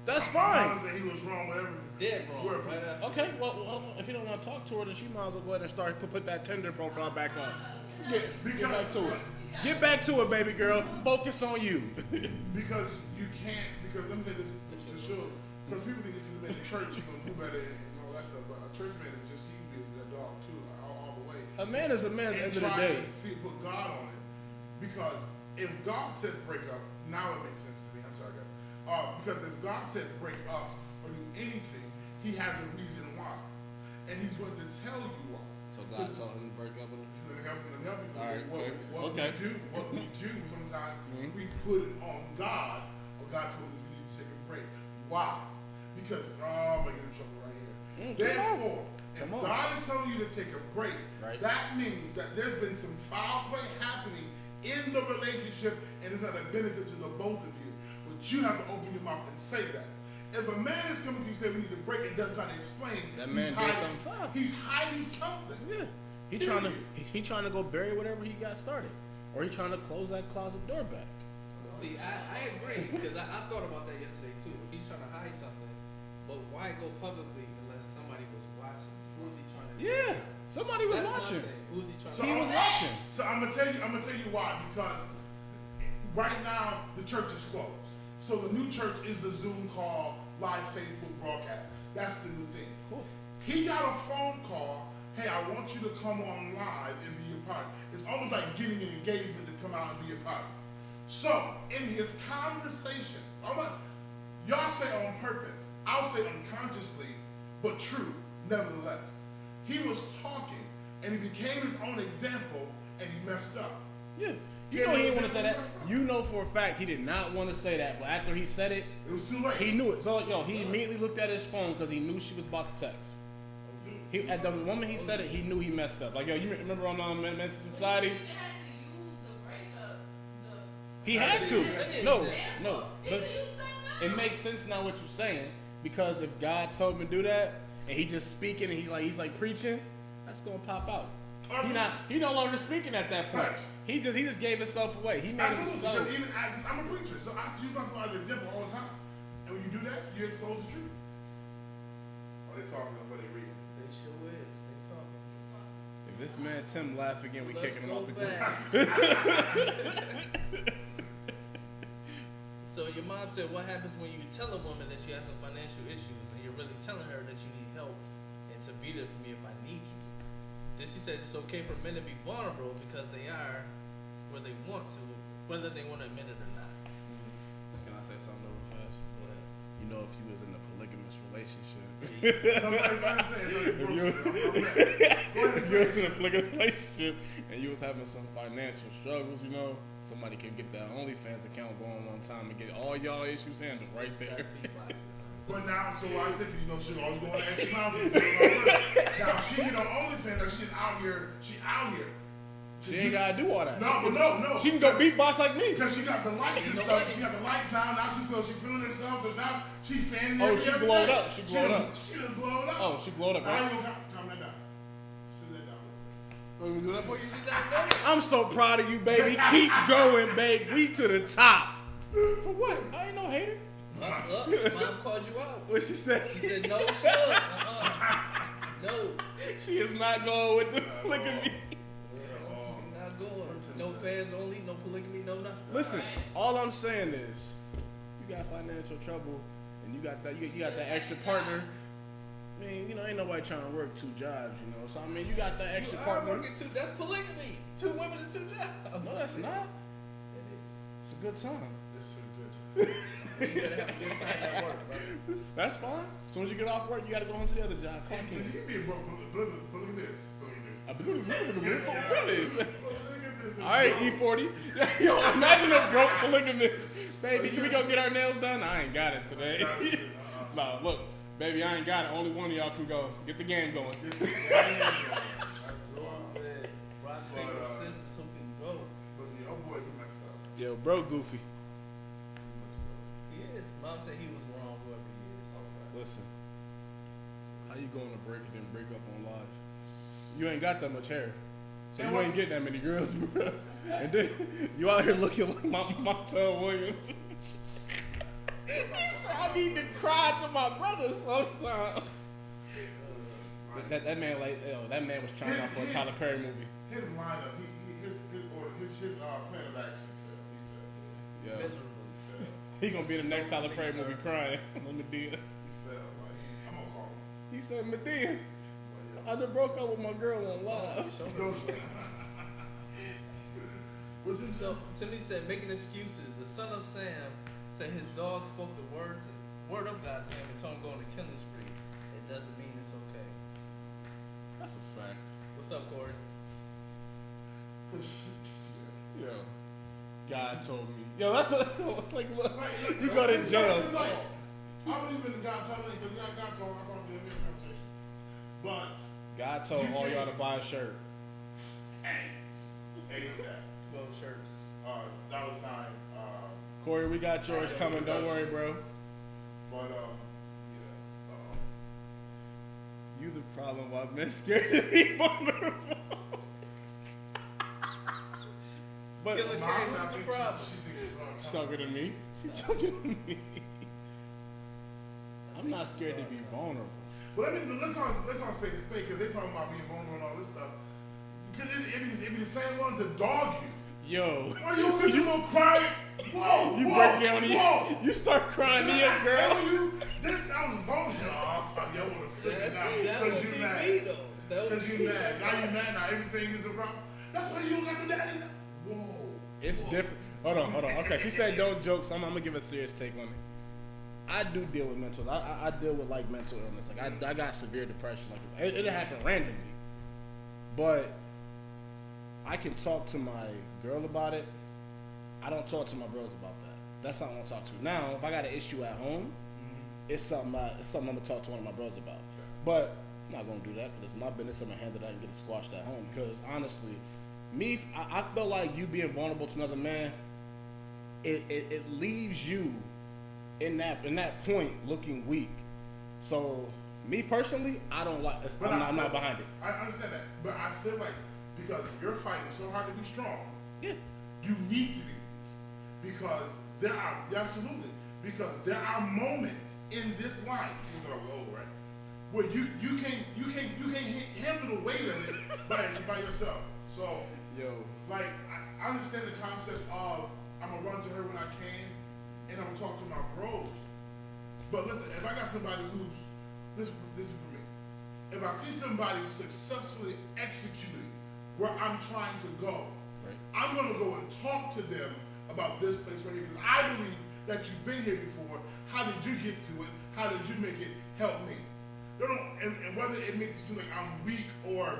That's fine. Honestly, he was wrong with everything. Dead wrong. Word. Right after. Okay, well, if you don't want to talk to her, then she might as well go ahead and start put that Tinder profile back on. Get back to it. Get back to it, baby girl. Focus on you. Because you can't, because let me say this to show, because people think it's just in the church, you're going to move at it and all that stuff, but a church man is just, he can be a dog too, all the way. A man is a man at the end And of the try day. to see, put God on it. Because if God said break up, now it makes sense to me, I'm sorry guys. Because if God said break up or do anything, he has a reason why. And he's going to tell you why. So God told him to break up with her. Let me help you. All right, What okay. we do sometimes, Mhm. we put it on God, or God told us we need to take a break. Why? Because, I'm going to get in trouble right here. Therefore, if Come on. God is telling you to take a break, Right. that means that there's been some foul play happening in the relationship, and it's not a benefit to the both of you. But you have to open your mouth and say that. If a man is coming to you and say we need a break and does not explain, That man did something. he's hiding something. Yeah. He trying to go bury whatever he got started, or he trying to close that closet door back. See, I agree because I thought about that yesterday too. If he's trying to hide something, but why go publicly unless somebody was watching? Who is he trying to? Yeah. Somebody was That's my watching. thing. Who is he trying So to? He was watching. So I'm gonna tell you why, because right now the church is closed. So the new church is the Zoom call, live Facebook broadcast. That's the new thing. Cool. He got a phone call. Hey, I want you to come on live and be a part. It's almost like getting an engagement to come out and be a part. So in his conversation, y'all say on purpose, I'll say unconsciously, but true, nevertheless. He was talking and he became his own example and he messed up. Yeah. You know he didn't want to say that. You know for a fact he did not want to say that, but after he said it, It was too late. he knew it. So he immediately looked at his phone because he knew she was about to text. At the moment he said it, he knew he messed up. Like, yo, you remember on Men's Society? He had to. No. But it makes sense now what you're saying, because if God told him to do that and he just speaking and he's like preaching, that's gonna pop out. He no longer speaking at that point. Right. He just gave himself away. He made Absolutely, himself. because even I'm a preacher, so I use myself as an example all the time. And when you do that, you expose the truth. Are they talking or are they reading? They sure is. They talking. If this man Tim laugh again, we Let's kicking him go off the group. back. your mom said, what happens when you tell a woman that she has some financial issues and you're really telling her that you need help and to be there for me if I need you? Then she said it's okay for men to be vulnerable because they are where they want to, whether they want to admit it or not. Can I say something real fast? Go ahead. You know, if you was in a polygamous relationship, if you was in a polygamous relationship and you was having some financial struggles, you know, somebody can get that OnlyFans account going one time and get all y'all issues handled right there. But now, so I said, you know, she's always going to extra miles. Now, she get on OnlyFans, now she's out here, She ain't gotta do all that. No. She can go beatbox like me. Because she got the likes and stuff. She got the likes now she feeling herself. Because now she fanning Oh, she glowed up. She glowed up. She done glowed up. Oh, she glowed up. Now Right? you gonna calm that down. Sit that down. Want me to do that for you? You got no. I'm so proud of you, baby. Keep going, babe. We to the top. For what? I ain't no hater. Look, mom called you out. What she said? She said, no, sure. No. She is not going with the polygamy. She's not going. No fans only, no polygamy, no nothing. Listen, all I'm saying is, you got financial trouble, and you got that. You got that extra partner. I mean, you know, ain't nobody trying to work 2 jobs, you know. So I mean, you got that extra You are partner. working 2. That's polygamy. 2 women is 2 jobs. No, that's not. It is. It's a good time. This is good. You better have a good time at work, brother. That's fine. As soon as you get off work, you got to go home to the other job. Talk to You me. can be a polygamist. All right, E40. Yo, imagine a broke polygamist. Baby, can we go get our nails done? I ain't got it today. Nah, look, baby, I ain't got it. Only one of y'all can go. Get the game going. Rock paper scissors, who can go? But the old boy, he messed up. Yo, bro, goofy. He is. Mom said he was wrong, whoever he is. Listen, how you going to break and then break up on live? You ain't got that much hair, so you ain't getting that many girls, bro. And then you out here looking like Montel Williams. He said, I need to cry to my brother sometimes. That man, like, yo, that man was trying out for a Tyler Perry movie. His lineup, his plan of action failed. He failed. Yeah. Miserably. He gonna be the next Tyler Perry movie crying on Medea. He failed. Like, I'm gonna call him. He said, Medea, I just broke up with my girl on live. What's his So Timothy said, making excuses. The son of Sam said his dog spoke the word of God to him and told him go on a killing spree. It doesn't mean it's okay. That's a fact. What's up, Corey? Yo, God told me. Yo, that's a, like, look, you go to jail. I believe in God telling me, because God told me, I thought we had a conversation. But, God told all y'all to buy a shirt. ASAP. 12 shirts. Dollar sign, Corey, we got yours coming. Don't worry, bro. but, You the problem why men scared to be vulnerable. But Killer Karen, what's the problem? She thinks she's she's talking to me. She's talking to me. I'm not scared to be vulnerable. But let's call spade a spade, because they're talking about being vulnerable and all this stuff. Because it be the same one to dog you. Yo, Why you gonna cry? Whoa, you whoa, break down whoa. you start crying to your I girl. tell you, this I was vulnerable. Yo, I wanna flip it That out would because be you me, mad. though. That would Because be you me. mad. Now you mad. Now everything is a problem. That's why you don't got the daddy now. Whoa. It's different. Hold on. Okay, she said don't joke, so I'm gonna give a serious take on it. I do deal with mental. I deal with like mental illness. Like I got severe depression. Like it happened randomly, but I can talk to my girl about it. I don't talk to my bros about that. That's not what I want to talk to. Now, if I got an issue at home, it's something I'm gonna talk to one of my bros about. But I'm not gonna do that because it's my business. I'm gonna handle that and get it squashed at home. Because honestly, I feel like you being vulnerable to another man, it leaves you in that point looking weak. So me personally, I don't like. I'm not behind it. I understand that, but I feel like because you're fighting so hard to be strong, Yeah. you need to be, because there are moments in this life. We're talking old, right? Where you can't handle the weight of it by yourself. So Yo. like I understand the concept of I'm gonna run to her when I can, and I'm talking to my bros. But listen, if I got somebody who's this is for me. If I see somebody successfully executing where I'm trying to go, right, I'm gonna go and talk to them about this place right here because I believe that you've been here before. How did you get through it? How did you make it help me? And whether it makes it seem like I'm weak or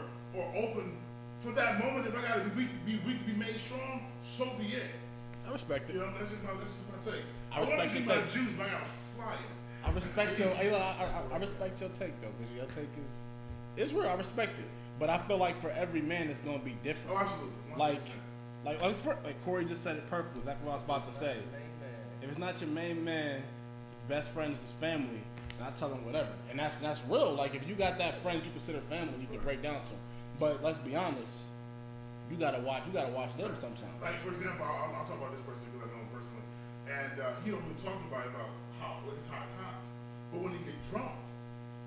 open for that moment, if I gotta be weak to be made strong, so be it. I respect it. You know, that's just my take. I respect your take. Juice, but I gotta fly it. I respect your. I respect your take though, because your take is real. I respect it, but I feel like for every man, it's gonna be different. Oh, absolutely. 100%. Like Corey just said it perfectly. Exactly what I was about to say. If it's not your main man, best friend is his family, and I tell him whatever, and that's real. Like if you got that friend you consider family, you can break down to him. But let's be honest, you gotta watch them sometimes. Like for example, I'll talk about this person because I know him personally, and he don't really talk about how it was his hard time. But when he get drunk,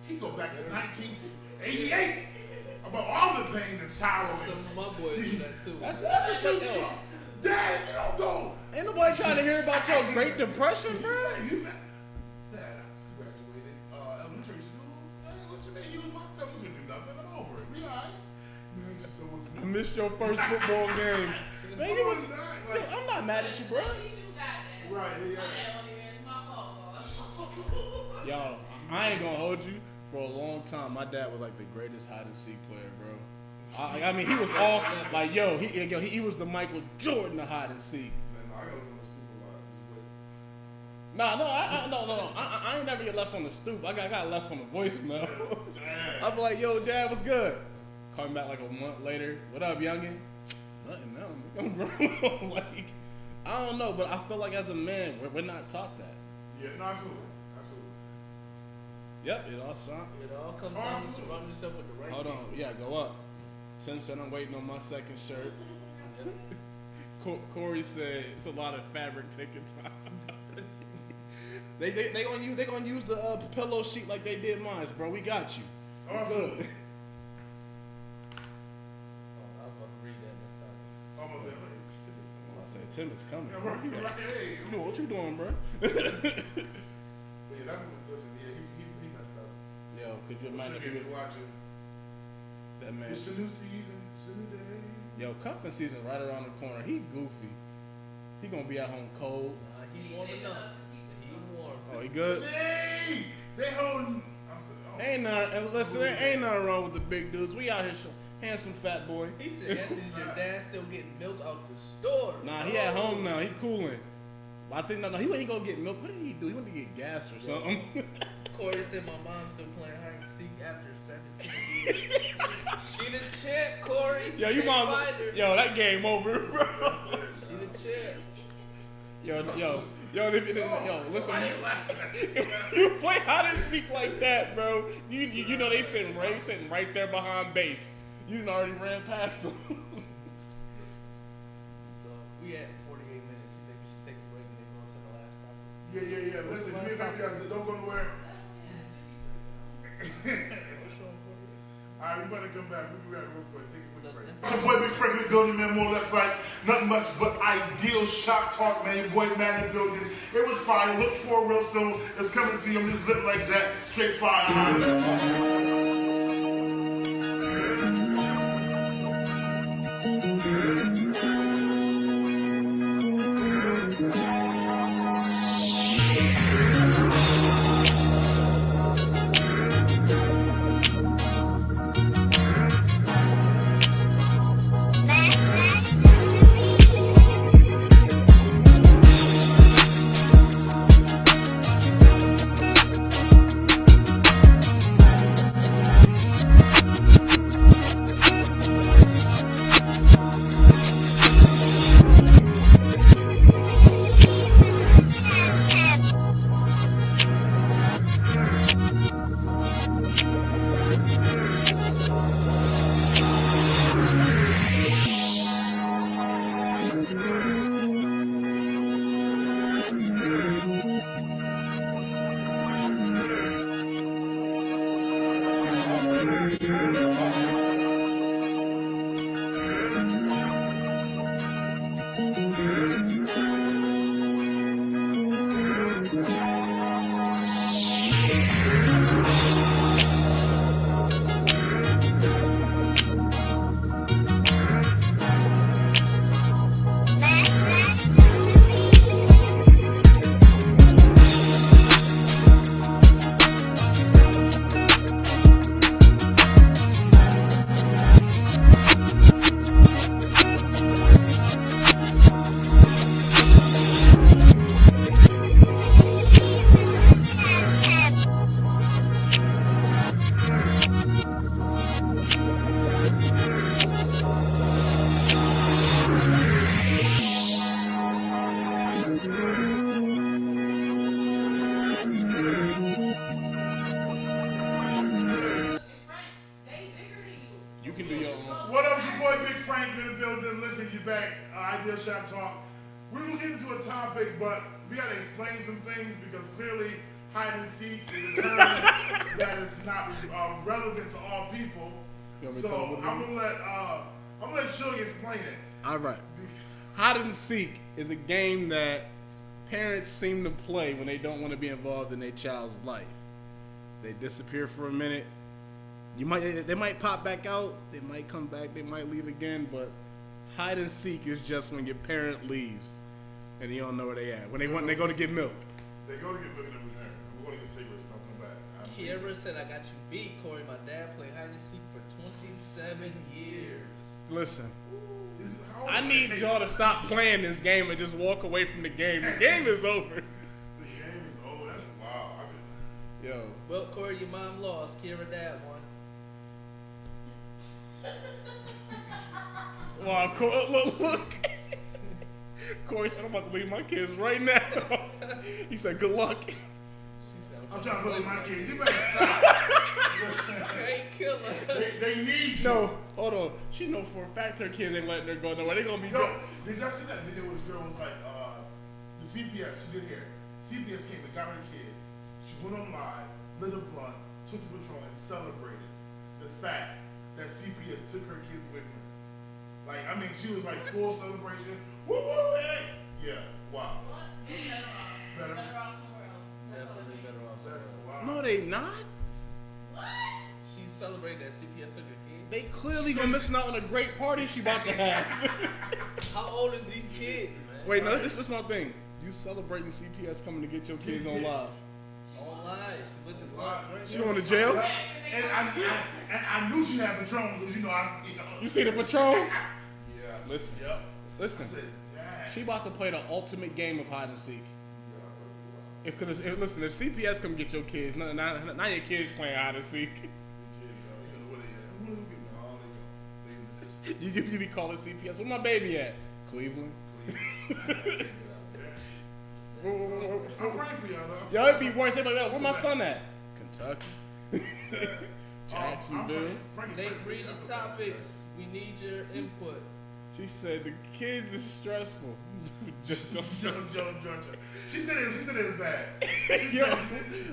he go back to 1988 about all the pain and sorrow. Some of my boys do that too. That's Dad, you don't go. Ain't nobody trying to hear about your Great Depression, bro. Dad, I graduated elementary school. What you mean? You was locked up. You couldn't do nothing. I'm over it. We all right. I missed your first football game. Man, you was. Yo, I'm not mad at you, bro. Right, yeah. Yo, I ain't gonna hold you. For a long time, my dad was like the greatest hide and seek player, bro. I mean, he was all like, he was the Michael Jordan of hide and seek. No, I ain't never get left on the stoop. I got left on the voicemail. I be like, yo, Dad, what's good? Call me back like a month later. What up, youngin? Nothing now. I'm grown. Like, I don't know, but I feel like as a man, we're not taught that. Yeah, no, absolutely. Yep, it all comes down to surround yourself with the right people. Hold on, yeah, go up. Tim said I'm waiting on my second shirt. Corey said it's a lot of fabric taking time. they gonna use the pillow sheet like they did mine, bro. We got you. Absolutely. I'm gonna read that next time. I said Tim is coming. Yeah, right, hey. You know what you doing, bro? Yeah, that's what. Listen, yeah, he messed up. Yo, could you imagine if he was watching? That man. It's a new season. It's a new day. Yo, cuffing season right around the corner. He goofy. He gonna be at home cold. Nah, he warm enough. He warm. Oh, he good? See, they holding. Ain't nothing wrong with the big dudes. We out here, handsome fat boy. He said, Anthony, your dad still getting milk out the store. Nah, he at home now. He cooling. I think no, he went go get milk. What did he do? He went to get gas or something. Corey said my mom's still playing hide and seek after 17 years. She the champ, Corey. Yo, you mom. Yo, that game over, bro. She the champ. Yo, listen. If you play hide and seek like that, bro, you know they sitting right there behind base. You done already ran past them. So we at 48 minutes. You think we should take a break and then go to the last topic? Yeah. Listen, me and my guys don't go nowhere. All right, we better come back. We'll be back real quick. Take a quick break. It's your boy Big Frank in the building, man. More or less like nothing much but ideal shop talk, man. Your boy man in the building. It was fire. Look for it real soon. It's coming to you. I'm just living like that. Straight fire. You can do your own. What up, your boy Big Frank in the building? Listen, you back. Ideal Shop Talk. We're gonna get into a topic, but we gotta explain some things because clearly hide and seek is a term that is not relevant to all people. So I'm gonna let Shug explain it. All right. Hide and seek is a game that parents seem to play when they don't want to be involved in their child's life. They disappear for a minute. They might pop back out. They might come back. They might leave again. But hide and seek is just when your parent leaves and you don't know where they at. When they go to get milk. They go to get milk and they return. We're going to get cigarettes. Don't come back. Kiera said, "I got you beat, Corey. My dad played hide and seek for 27 years." Listen, I need y'all to stop playing this game and just walk away from the game. The game is over. The game is over. That's wild. Yo. Well, Corey, your mom lost. Kiera dad won. Wow, look. Corey said, I'm about to leave my kids right now. He said, good luck. She said, I'm trying to leave my kids. You better stop. Hey, killer. They need you. No, hold on. She know for a fact her kids ain't letting her go nowhere. They gonna be Yo, did y'all see that video where this girl was like, the CPS, she did here. CPS came and got her kids. She went on live, lit a blunt, took the patrol, and celebrated the fact that CPS took her kids with her. Like, I mean, she was like full celebration. Woo woo, hey! Yeah, wow. Better off somewhere else. Definitely better off. That's wow. No, they not. What? She celebrated that CPS took her kids. They clearly gonna missing out on a great party she about to have. How old is these kids, man? Wait, no, this is my thing. You celebrating CPS coming to get your kids on live. On live. She lit this Live. drink. She going to jail? Yeah. And I knew she had Patron because, You see the Patron? Yeah. Listen. Yep. Listen. I said, dang. She about to play the ultimate game of hide and seek. Yeah. Listen, if CPS come get your kids, now your kids playing hide and seek. You be calling CPS. Where my baby at? Cleveland. I'm praying for y'all, though. Yo, it'd be worse. They'd be like, where my son at? Kentucky. Jacksonville. Nate, read the topics. We need your input. She said the kids is stressful. Just don't. She said it was bad. Yo,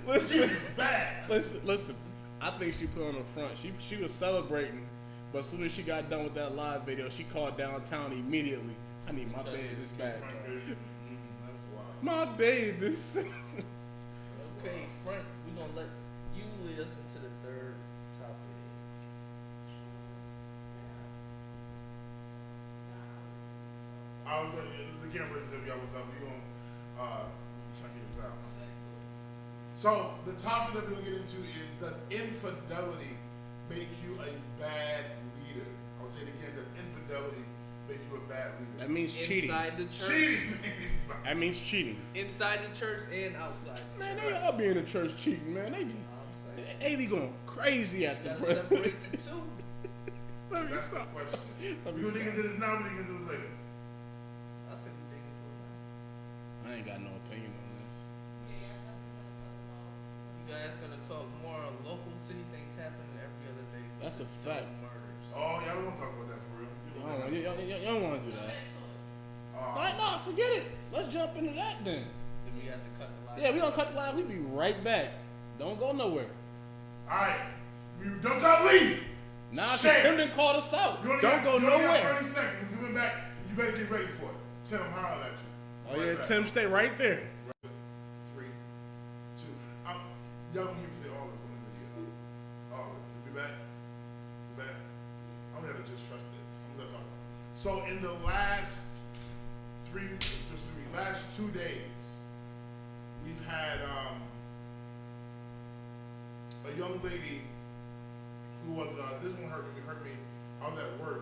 listen. It's bad. Listen. I think she put on the front. She was celebrating, but as soon as she got done with that live video, she called downtown immediately. I need my babies back. That's wild. My babies. Okay, Frank, we're going to let you lead us into the third topic. I was the camera said y'all was up. We gonna check this out. So the topic that we're gonna get into is: does infidelity make you a bad leader? I'll say it again: does infidelity make you a bad leader? That means cheating. Inside the church. Cheating. That means cheating. Inside the church and outside the Man, church. they all be in the church cheating, man. They be going crazy at You the gotta separate the two. Let me That's the stop. question. Let me We gonna dig stop. into this now. We dig into this later. I said we dig into it now. I ain't got no opinion on this. You guys gonna talk more local city things happening every other day. That's a No fact. murders. Oh, y'all don't want to talk about that for real. You don't want to do that. Uh, No, forget it. Let's jump into that then. Then we have to cut the light. Yeah, we don't cut the line. We be right back. Don't go nowhere. all right. Don't y'all leave. Nah, cause Shit. Tim didn't call us out. You only Don't got, go you only got nowhere. 30 seconds. We're coming back. You better get ready for it. Tim, I'm hollering at you. Oh Right yeah, back. Tim, stay right there. 3, 2. Y'all gonna hear me say all this on the video. All this. Be back. Be back. I'm gonna just trust it. I'm gonna talk about it. So in the last last 2 days, we've had a young lady who was this one hurt me. I was at work.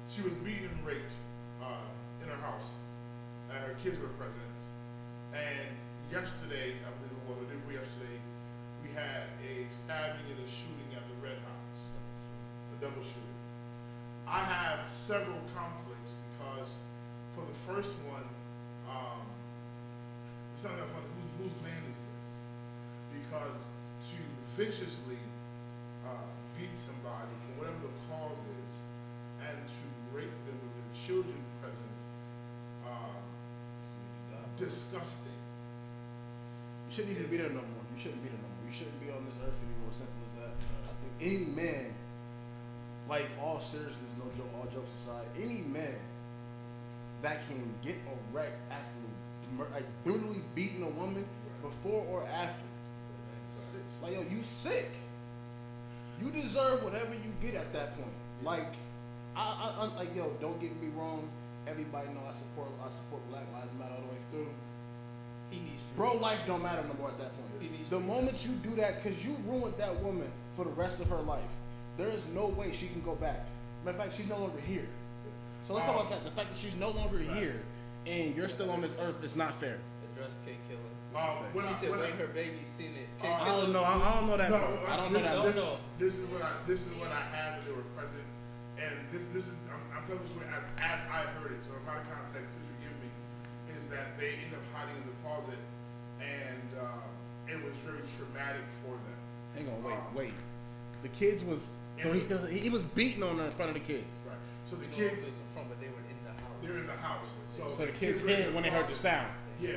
She was beaten and raped in her house, and her kids were present. And yesterday, I believe it was, or the day before yesterday, we had a stabbing and a shooting at the Red House, a double shooting. I have several conflicts because for the first one, it's not that funny. Whose man is this? Because to viciously beat somebody for whatever the cause is, and to rape them with their children present, disgusting. You shouldn't even be there no more. You shouldn't be there no more. You shouldn't be on this earth anymore. Simple as that. I think any man, like all seriousness, no joke, all jokes aside, any man that can get erect after like brutally beating a woman before or after, like yo, you sick. You deserve whatever you get at that point. Like, I like yo, don't get me wrong. Everybody know I support Black Lives Matter all the way through. He needs Bro, life don't matter no more at that point. The moment you do that, because you ruined that woman for the rest of her life, there is no way she can go back. Matter of fact, she's no longer here. So let's talk about that. The fact that she's no longer here and you're still on this earth is not fair. Address cake killer. She said when her baby seen it. I don't know. I don't know that. No, I don't know that. This is what I had when they were present, and this is I'm telling the story as I heard it. So if I'm out of context, please forgive me. Is that they end up hiding in the closet, and it was very traumatic for them. Hang on, wait. The kids was so he was beating on her in front of the kids. Right. So the kids from, but they were in the house. they're in the house. So the kids hid when they heard the sound. Yeah.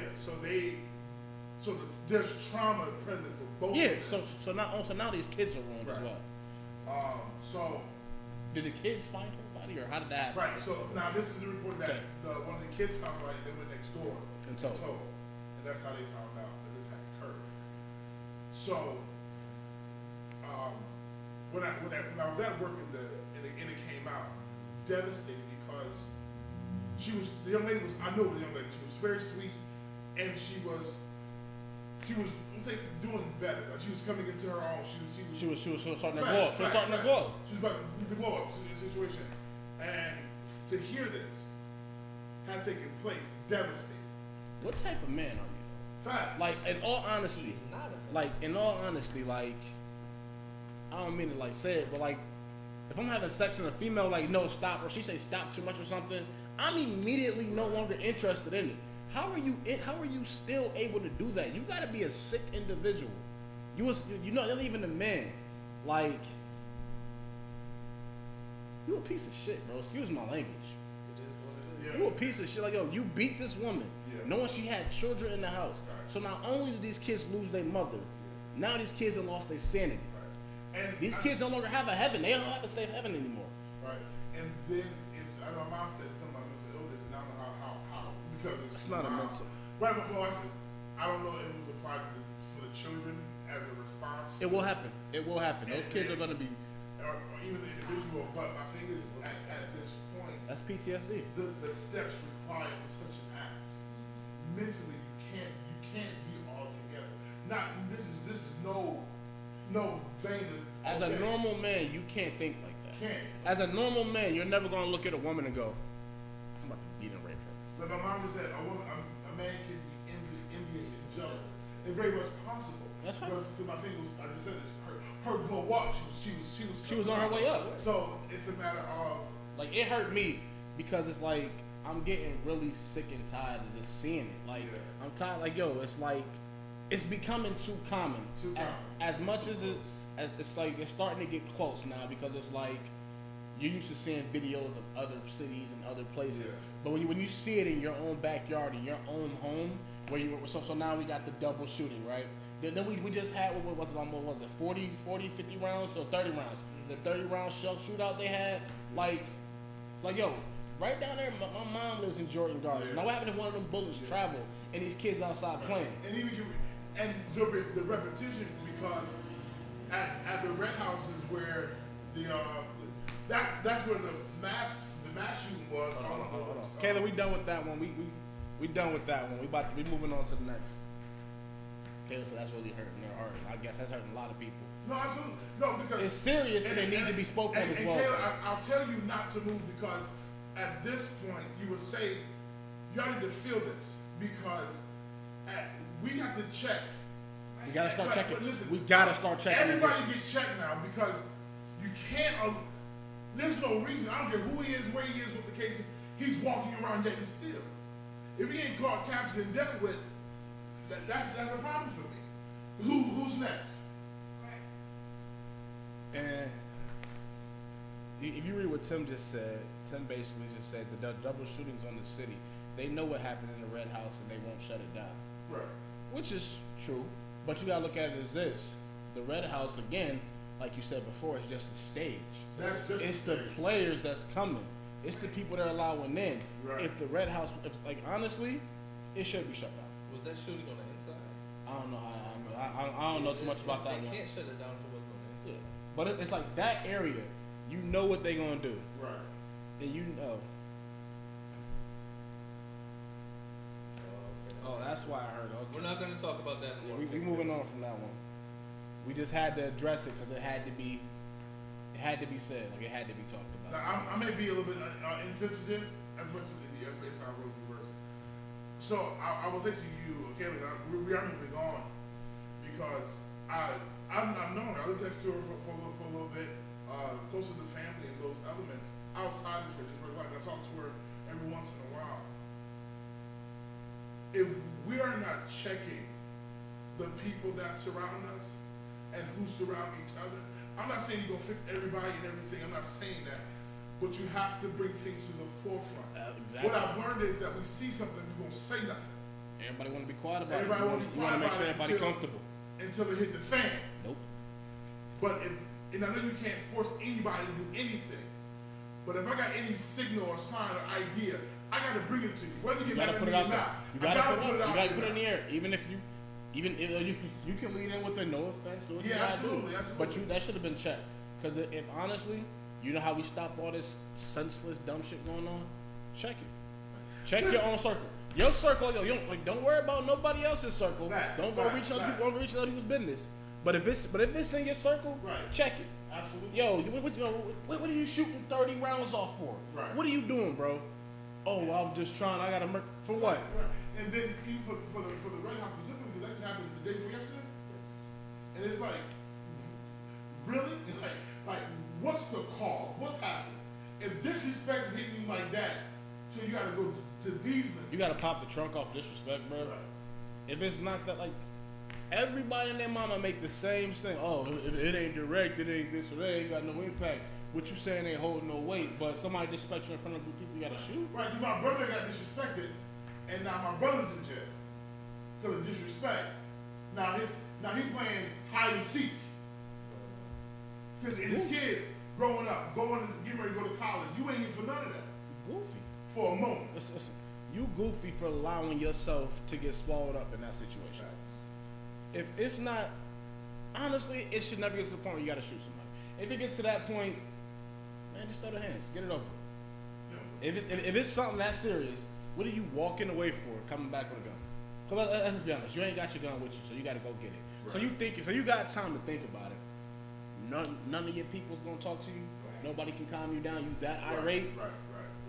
There's trauma present for both. Yeah. Of them. So now these kids are ruined as Right. well. So. Did the kids find her body, or how did that happen? Right. So now this is the report that Okay. one of the kids found the body. They went next door And told. and that's how they found out that this had occurred. So, when I was at work and it came out, devastated because the young lady was, I know the young lady, she was very sweet, and she was doing better. Like she was coming into her own. She was starting to grow up. She was starting to grow. She was about to blow up situation, and to hear this had taken place, devastating. What type of man are you? Fact. Like, in all honesty, He's not a like I don't mean to like say it, but like if I'm having sex and a female like no stop, or she say stop too much or something, I'm immediately no longer interested in it. How are you still able to do that? You gotta be a sick individual. You're not even a man. Like, you a piece of shit, bro. Excuse my language. Yeah. You a piece of shit. Like, yo, you beat this woman, knowing she had children in the house. Right. So not only did these kids lose their mother, now these kids have lost their sanity. Right. And These kids no longer have a heaven. They don't have a safe heaven anymore. Right. And then I know my mom said something about mental illness, and I don't know how because It's not a mental. Right, but I said I don't know if it was applied for the children as a response. It will happen. It will happen. Those kids are gonna be. Or even the individual. But my thing is, at this point, That's PTSD. the steps required for such an act. Mentally, you can't be all together. Not this is no vein of. As a normal man, you can't think like that. Can't. As a normal man, you're never gonna look at a woman and go, "I'm about to beat and rape her." Like my mom just said, a man can be envious and jealous. It's very much possible. That's right. Because my thing was, I just said this, her glow up. She was on her way up. So it's a matter of Like, it hurt me because it's like I'm getting really sick and tired of just seeing it. Like, Yeah. I'm tired. Like, yo, it's like it's becoming too common. Too common. As much Too as it's like it's starting to get close now because it's like you're used to seeing videos of other cities and other places, Yeah. but when you see it in your own backyard, in your own home, where you so now we got the double shooting, right? Then we just had what was it 40, 50 rounds or 30 rounds? The 30 round shootout they had, like yo, right down there. My mom lives in Jordan Garden. Yeah. Now what happened if one of them bullets travel and these kids outside playing? and even the repetition because at the red houses where that's where the mass shooting was. Hold on. Kayla, we done with that one. We done with that one. We moving on to the next. Kayla said that's really hurting their heart. I guess that's hurting a lot of people. No, absolutely. No, because It's serious and it needs to be spoken as well. Kayla, I'll tell you not to move because at this point you would say y'all need to feel this because we got to check. We gotta start checking. But listen, We gotta start checking. these Everybody issues. gets checked now because you can't. There's no reason. I don't care who he is, where he is, what the case is. He's walking around getting still. If he ain't caught, captured, and dealt with, that's a problem for me. Who's next? And if you read what Tim just said, Tim basically just said the double shootings on the city. They know what happened in the Red House and they won't shut it down. Right. Which is true, but you gotta look at it as this: the Red House, again, like you said before, is just a stage. That's just It's the the stage. players that's coming. It's the people that are allowing in. Right. If the Red House, if like honestly, it should be shut down. Was that shooting on the inside? I don't know I don't know too much about that They one. can't shut it down if it wasn't on the Yeah. inside. But it's like that area, you know what they gonna do, Right. and you know. Oh, that's why I heard. Okay. We're not going to talk about that Yeah, anymore. we moving on from that one. We just had to address it because it had to be said. Like it had to be talked about. Now, I may be a little bit insensitive as much as if I wrote reverse. So I will say to you, okay, we are moving on because I've known her. I lived next to her for a little bit, close to the family and those elements outside of her. Just like I talk to her every once in a while. If we are not checking the people that surround us and who surround each other, I'm not saying you're gonna fix everybody and everything. I'm not saying that, but you have to bring things to the forefront. Exactly. What I've learned is that we see something, we won't say nothing Everybody want to be quiet about Everybody it. wanna be You want to quiet make sure about it everybody comfortable. until it hit the fan. Nope. But and I know you can't force anybody to do anything, but if I got any signal or sign or idea, I got to bring it to you, whether You you gotta get put it mad at out me or there. not. You I gotta gotta put it out. You gotta put it in there. the air. Even if you can lead in with the no offense. Do what you Yeah, gotta absolutely, do. absolutely. But that should have been checked. Because if honestly, you know how we stop all this senseless dumb shit going on? Check it. Check your own circle. Your circle, yo, you don't worry about nobody else's circle. Facts, Don't go reach out. facts. Don't reach out people's business. But if it's in your circle, Right. check it. Absolutely. Yo, what are you shooting 30 rounds off for? Right. What are you doing, bro? Oh, I'm just trying. I gotta murk for what? Right. And then even for the Red House specifically, because that just happened the day before yesterday. And it's like, really? It's like, what's the cause? What's happening? If disrespect is hitting you like that, so you gotta go to these limits. You gotta pop the trunk off disrespect, bro. Right. If it's not that, like, everybody and their mama make the same thing. Oh, if it ain't direct, it ain't this or that, ain't got no impact. What you saying ain't holding no weight, but somebody disrespect you in front of people, you gotta shoot. Right, because my brother got disrespected, and now my brother's in jail because of disrespect. Now he playing hide and seek. Because his kid growing up, getting ready to go to college, you ain't here for none of that Goofy. for a moment. You goofy for allowing yourself to get swallowed up in that situation. If it's not, honestly, it should never get to the point where you gotta shoot somebody. If it gets to that point, man, just throw the hands, get it over. If it's something that serious, what are you walking away for, coming back with a gun? Cause let's just be honest, you ain't got your gun with you, so you gotta go get it. Right. So you got time to think about it. None of your people's gonna talk to you. Nobody can calm you down. You that irate. Right.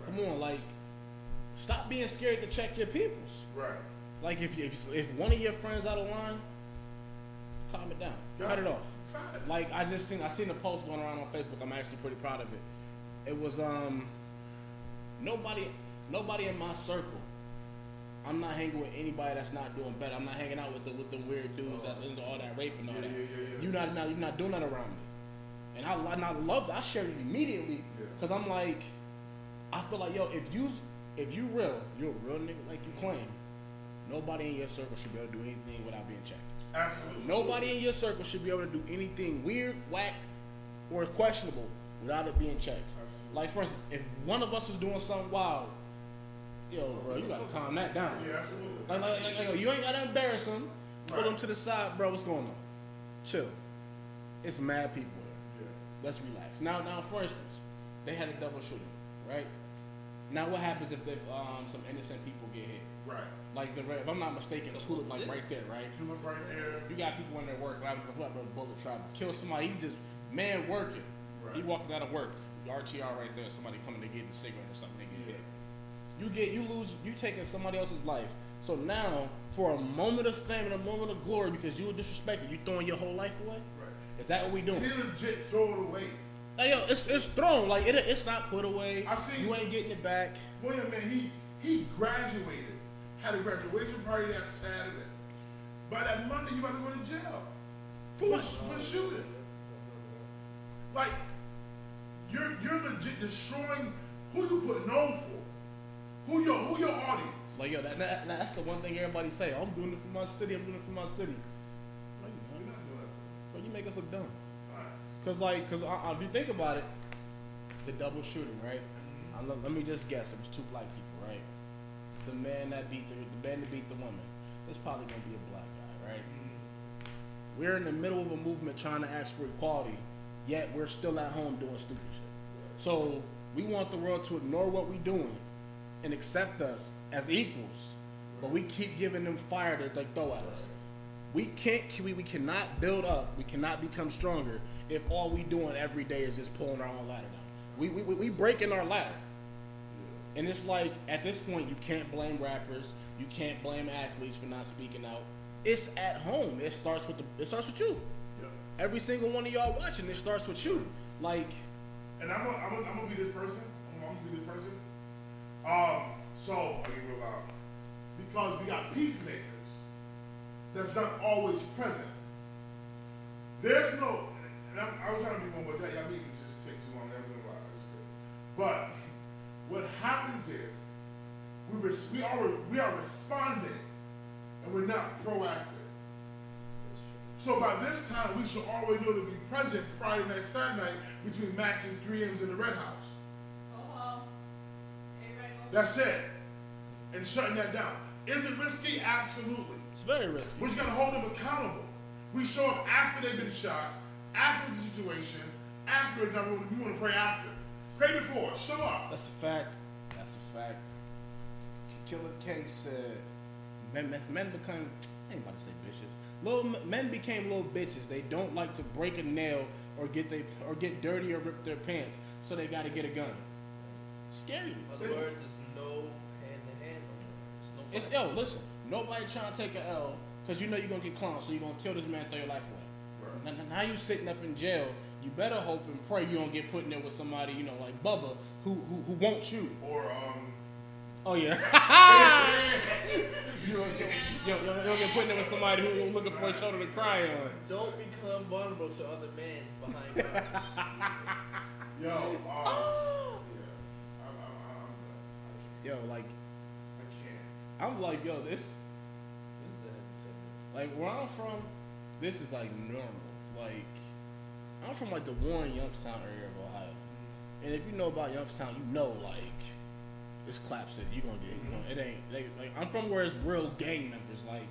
Come on, like, stop being scared to check your peoples. Right. Like if one of your friends out of line, calm it down, cut it off. Fine. Like I seen a post going around on Facebook. I'm actually pretty proud of it. It was nobody in my circle. I'm not hanging with anybody that's not doing better. I'm not hanging out with the weird dudes that's into all that rape and all that. Yeah. You're not doing that around me. And I love that. I shared it immediately because I'm like, I feel like, yo, if you real, you're a real nigga like you claim. Nobody in your circle should be able to do anything without being checked. Absolutely. Nobody in your circle should be able to do anything weird, whack, or questionable without it being checked. Absolutely. Like for instance, if one of us was doing something wild, yo, bro, you gotta calm that down. Yeah, absolutely. Like, you ain't gotta embarrass him. Pull Right. him to the side, bro. What's going on? Chill. It's mad people there. Yeah. Let's relax. Now, for instance, they had a double shooting, right? Now, what happens if some innocent people get hit? Right. Like if I'm not mistaken, the tulip like right there, right? Tulip right there. You got people in there working. Like a bullet tried to kill somebody. He just working. Right. He walking out of work. RTR right there. Somebody coming to get the cigarette or something. They get hit. You taking somebody else's life. So now, for a moment of fame and a moment of glory, because you were disrespected, you throwing your whole life away. Right. Is that what we doing? He legit throw it away. Like, yo, it's thrown. Like it's not put away. I seen- You ain't getting it back. William, man, he graduated, had a graduation party that Saturday. By that Monday, you about to go to jail for shooting. Like you're destroying who you putting on for. Who your audience? Like, yo, that's the one thing everybody say. Oh, I'm doing it for my city. I'm doing it for my city. No, You're you're not. not doing that. Bro, you make us look dumb. Alright. Cause if you think about it, the double shooting, right? Let me just guess. It was two black people, right? The man that beat the woman. It's probably gonna be a black guy, right? We're in the middle of a movement trying to ask for equality, yet we're still at home doing stupid shit. So we want the world to ignore what we're doing and accept us as equals, but we keep giving them fire to like throw at us. We cannot build up. We cannot become stronger if all we doing every day is just pulling our own ladder down. We breaking our ladder, and it's like at this point you can't blame rappers. You can't blame athletes for not speaking out. It's at home. It starts with you. Yeah. Every single one of y'all watching, it starts with you. Like, And I'm gonna be this person. I'm gonna be this person. So I'll get real loud. Because we got peacemakers that's not always present. There's no, and I was trying to be one, but that y'all meeting just take too long. That was a while. It's good. But what happens is we are responding, and we're not proactive. So by this time, we should already know to be present Friday night, Saturday night between Max and 3M's in the Red House. Go home. Everybody go That's it. And shutting that down. Is it risky? Absolutely. it's very risky. We just gotta hold them accountable. We show up after they've been shot, after the situation, after it's done. We want to pray after. Pray before. Show up. That's a fact. That's a fact. Killer K said, men become, I ain't about to say bitches. Men became little bitches. They don't like to break a nail or get dirty or rip their pants, so they gotta get a gun. Scary. In other words, it's no hand-to-hand no more. It's no fight. L. Listen, nobody trying to take a L because you know you're gonna get clowned, so you're gonna kill this man, throw your life away. Right. Now you sitting up in jail. You better hope and pray you don't get put in there with somebody, like Bubba, who won't you. Or Oh yeah. you don't get put in there with somebody who's looking for a shoulder to cry on. Don't become vulnerable to other men behind bars. yo, Oh. yeah, I'm Yo, like I can't. I'm like, yo, this This is the like where I'm from, this is like normal. Like I'm from like the Warren Youngstown area of Ohio, and if you know about Youngstown, you know like it's Clap City. You gonna get it ain't like I'm from where it's real gang members. Like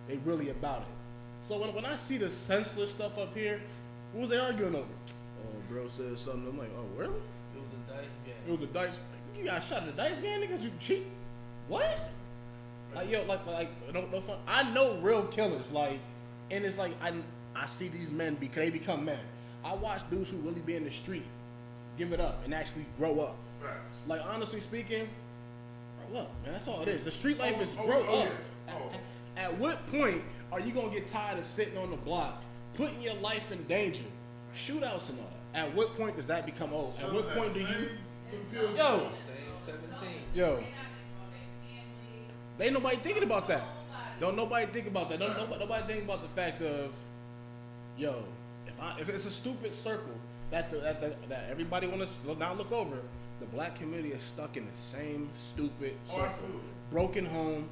they really about it. So when I see the senseless stuff up here, what was they arguing over? Oh, bro said something. I'm like, oh really? It was a dice game. It was a dice. You got shot at a dice game because you cheat. What? Like yo, like no fun. I know real killers. Like, and it's like I see these men because they become men. I watch dudes who really be in the street give it up and actually grow up. Facts. Like honestly speaking, grow up, man. That's all it is. The street life is Oh, grow oh, up. yeah. Oh. At what point are you gonna get tired of sitting on the block, putting your life in danger, shootouts and all that? At what point does that become old? At what point do you? Yo, Same 17. yo, They not thinking about their family. they ain't nobody thinking about that. Don't nobody think about that. Don't nobody think about the fact of, yo, if it's a stupid circle that everybody want to now look over, the black community is stuck in the same stupid Oh, circle. absolutely. Broken home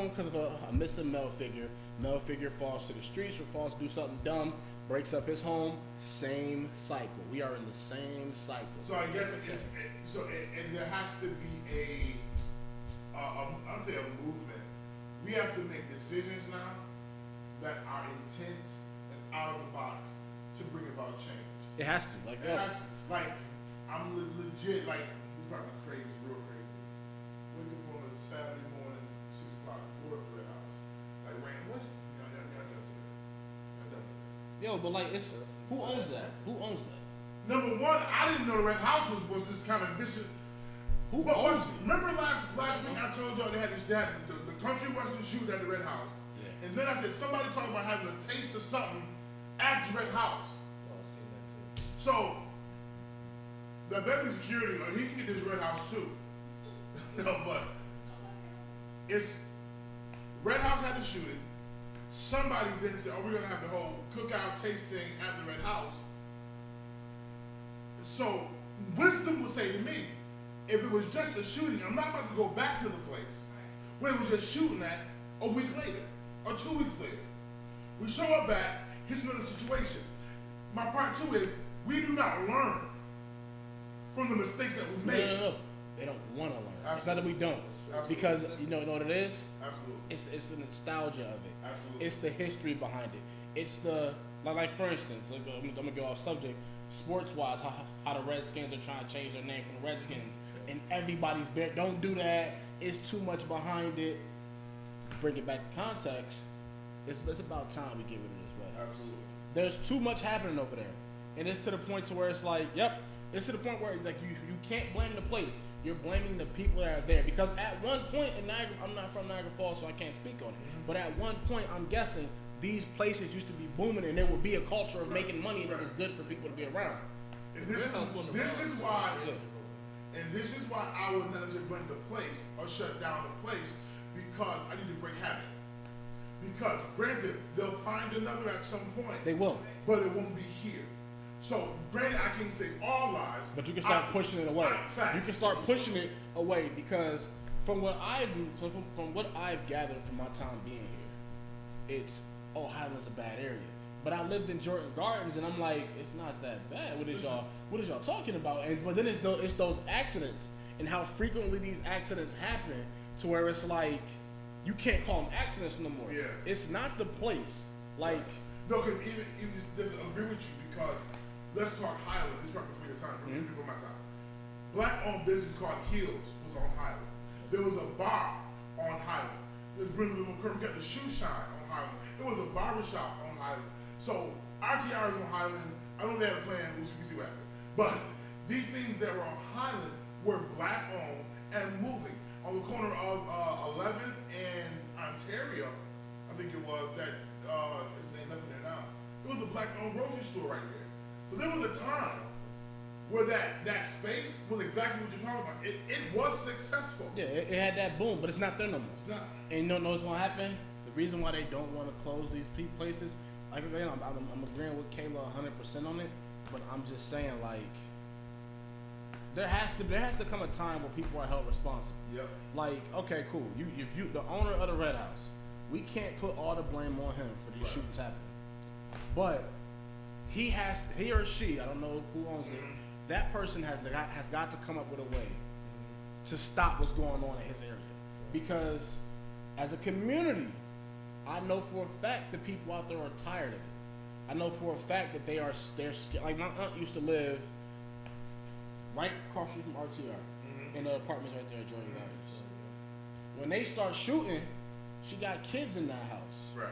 because of a missing male figure. Male figure falls to the streets or falls to do something dumb, breaks up his home. Same cycle. We are in the same cycle. So I guess and there has to be I'd say a movement. We have to make decisions now that are intense and out of the box to bring about change. It has to. Like, It has to. Like, I'm legit, like, this is probably crazy, real crazy. Wake up on a Saturday morning, 6 o'clock, go to the house. Like, Rand, what? Y'all done today. Y'all done today. yo, but like, it's who owns that? Who owns that? Number one, I didn't know the Red House was this kind of vicious. Who But owns it? remember last week I told y'all they had the country western shoot at the Red House. Yeah. And then I said somebody talking about having a taste of something at the Red House. Oh, I've seen that too. So the Beverly security, he can get this Red House too. No, but it's Red House had the shooting. Somebody then said, "Oh, we're gonna have the whole cookout tasting at the Red House." So wisdom would say to me, if it was just a shooting, I'm not about to go back to the place where it was just shooting at a week later or 2 weeks later. We show up back, here's another situation. My part two is we do not learn from the mistakes that we've made. No. They don't want to learn. Absolutely. It's not that we don't. Absolutely. Because you know what it is? Absolutely. It's the nostalgia of it. Absolutely. It's the history behind it. It's the like for instance, I'm gonna go off subject. Sports wise, how the Redskins are trying to change their name from the Redskins, and everybody's don't do that. It's too much behind it. Bring it back to context. It's about time we get rid of this. Right? Absolutely. There's too much happening over there, and it's to the point to where it's like, yep. It's to the point where like you can't blame the place. You're blaming the people that are there. Because at one point in Niagara, I'm not from Niagara Falls, so I can't speak on it. But at one point, I'm guessing these places used to be booming, and there would be a culture of making money that was good for people to be around. And this is why, and this is why I would not necessarily blame the place or shut down the place, because I need to break habit. Because granted, they'll find another at some point. They will. But it won't be here. So granted, I can't save all lives. But you can start pushing it away. Facts. You can start pushing it away because from what I've gathered from my time being here, it's Highland's a bad area. But I lived in Jordan Gardens, and I'm like, it's not that bad. What is y'all talking about? But then it's those accidents and how frequently these accidents happen to where it's like you can't call them accidents no more. Yeah. It's not the place. Like no, because even just doesn't agree with you because let's talk Highland. This is right before your time, before my time. Black-owned business called Heels was on Highland. There was a bar on Highland. There's we got the shoe shine on Highland. There was a barber shop on Highland. So RTR is on Highland. I don't know if they had a plan. We see what happened. But these things that were on Highland were black-owned and moving. On the corner of 11th and Ontario, I think it was, that is named nothing there now. There was a black-owned grocery store right there. So there was a time where that space was exactly what you're talking about. It was successful. Yeah, it had that boom, but it's not there no more. It's not. And you know what's gonna happen? The reason why they don't want to close these places, like again, I'm agreeing with Kayla 100% on it, but I'm just saying like there has to come a time where people are held responsible. Yep. Like, okay, cool. If you the owner of the Red House, we can't put all the blame on him for these shootings happening. But he or she, I don't know who owns it, that person has got to come up with a way to stop what's going on in his area. Because as a community, I know for a fact the people out there are tired of it. I know for a fact that they're scared. Like my aunt used to live right across the street from RTR in the apartments right there at Jordan Gardens. When they start shooting, she got kids in that house. Right.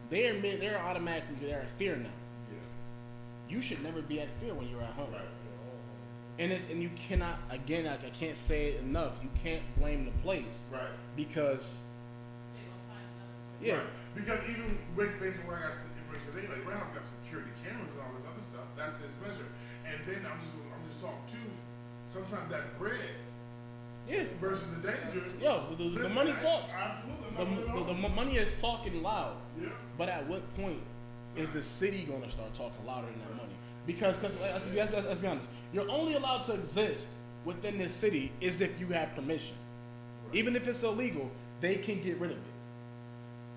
They're automatically at fear now. Yeah. You should never be at fear when you're at home. Right. And you cannot, again, I can't say it enough, you can't blame the place. Right. Because They gonna find another. yeah. Right. Because even based on what I got information today, like Brown's got security cameras and all this other stuff. That's his measure. And then I'm just talking too. Sometimes that bread Yeah. versus the danger. Yo, the money talks. Absolutely. The money is talking loud. Yeah. But at what point is the city going to start talking louder than that money? Because let's be honest, you're only allowed to exist within this city is if you have permission. Right. Even if it's illegal, they can get rid of it.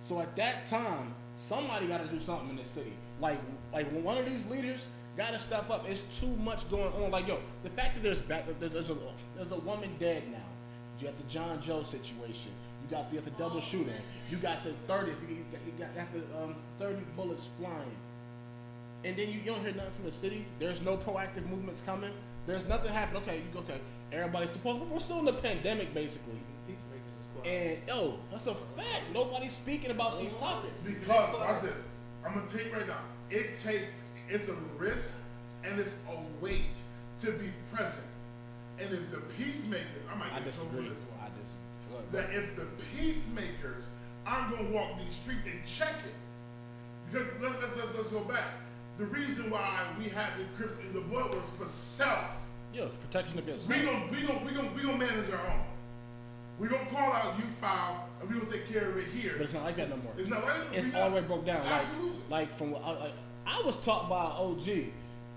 So at that time, somebody got to do something in this city. Like one of these leaders got to step up. It's too much going on. Like yo, the fact that there's a woman dead now. You got the John Joe situation. You got the double shooting. You got the 30. You got the 30 bullets flying. And then you don't hear nothing from the city. There's no proactive movements coming. There's nothing happening. Okay, everybody's supposed. We're still in the pandemic basically. And yo, that's a fact. Nobody's speaking about these topics. Because watch this. I'm gonna tell you right now. It's a risk and it's a weight to be present. And if the peacemakers, I disagree. That if the peacemakers aren't gonna walk these streets and check it, because let's go back. The reason why we had the Crips in the blood was for self. Yeah, it's protection of yourself. We gonna manage our own. We gonna call out you foul and we gonna take care of it here. But it's not like that no more. It's not like that. It's already broke down. Absolutely. Like from I was taught by an OG.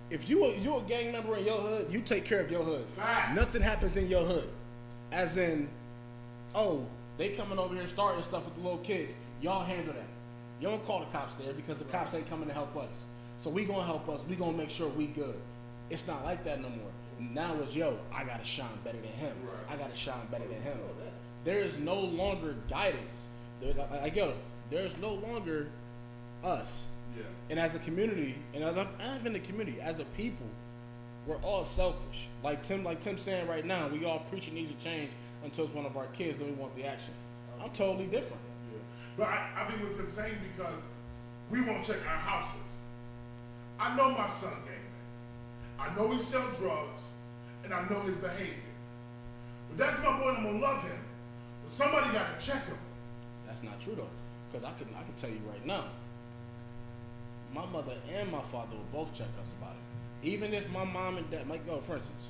If you a gang member in your hood, you take care of your hood. Facts. Nothing happens in your hood. As in, oh, they coming over here starting stuff with the little kids. Y'all handle that. You don't call the cops there because the cops ain't coming to help us. So we gonna help us. We gonna make sure we good. It's not like that no more. Now it's, yo, I gotta shine better than him. Right. I gotta shine better than him. There is no longer guidance. There's no longer us. Yeah. And as a community, and as in the community, as a people, we're all selfish. Like Tim saying right now, we all preaching needs to change until it's one of our kids, then we want the action. I'm totally different. Yeah. But I think with him saying because we won't check our houses. I know my son gang bang. I know he sell drugs, and I know his behavior. But that's my boy, and I'm gonna love him. But somebody got to check him. That's not true though, because I can tell you right now, my mother and my father will both check us about it. Even if my mom and dad, for instance,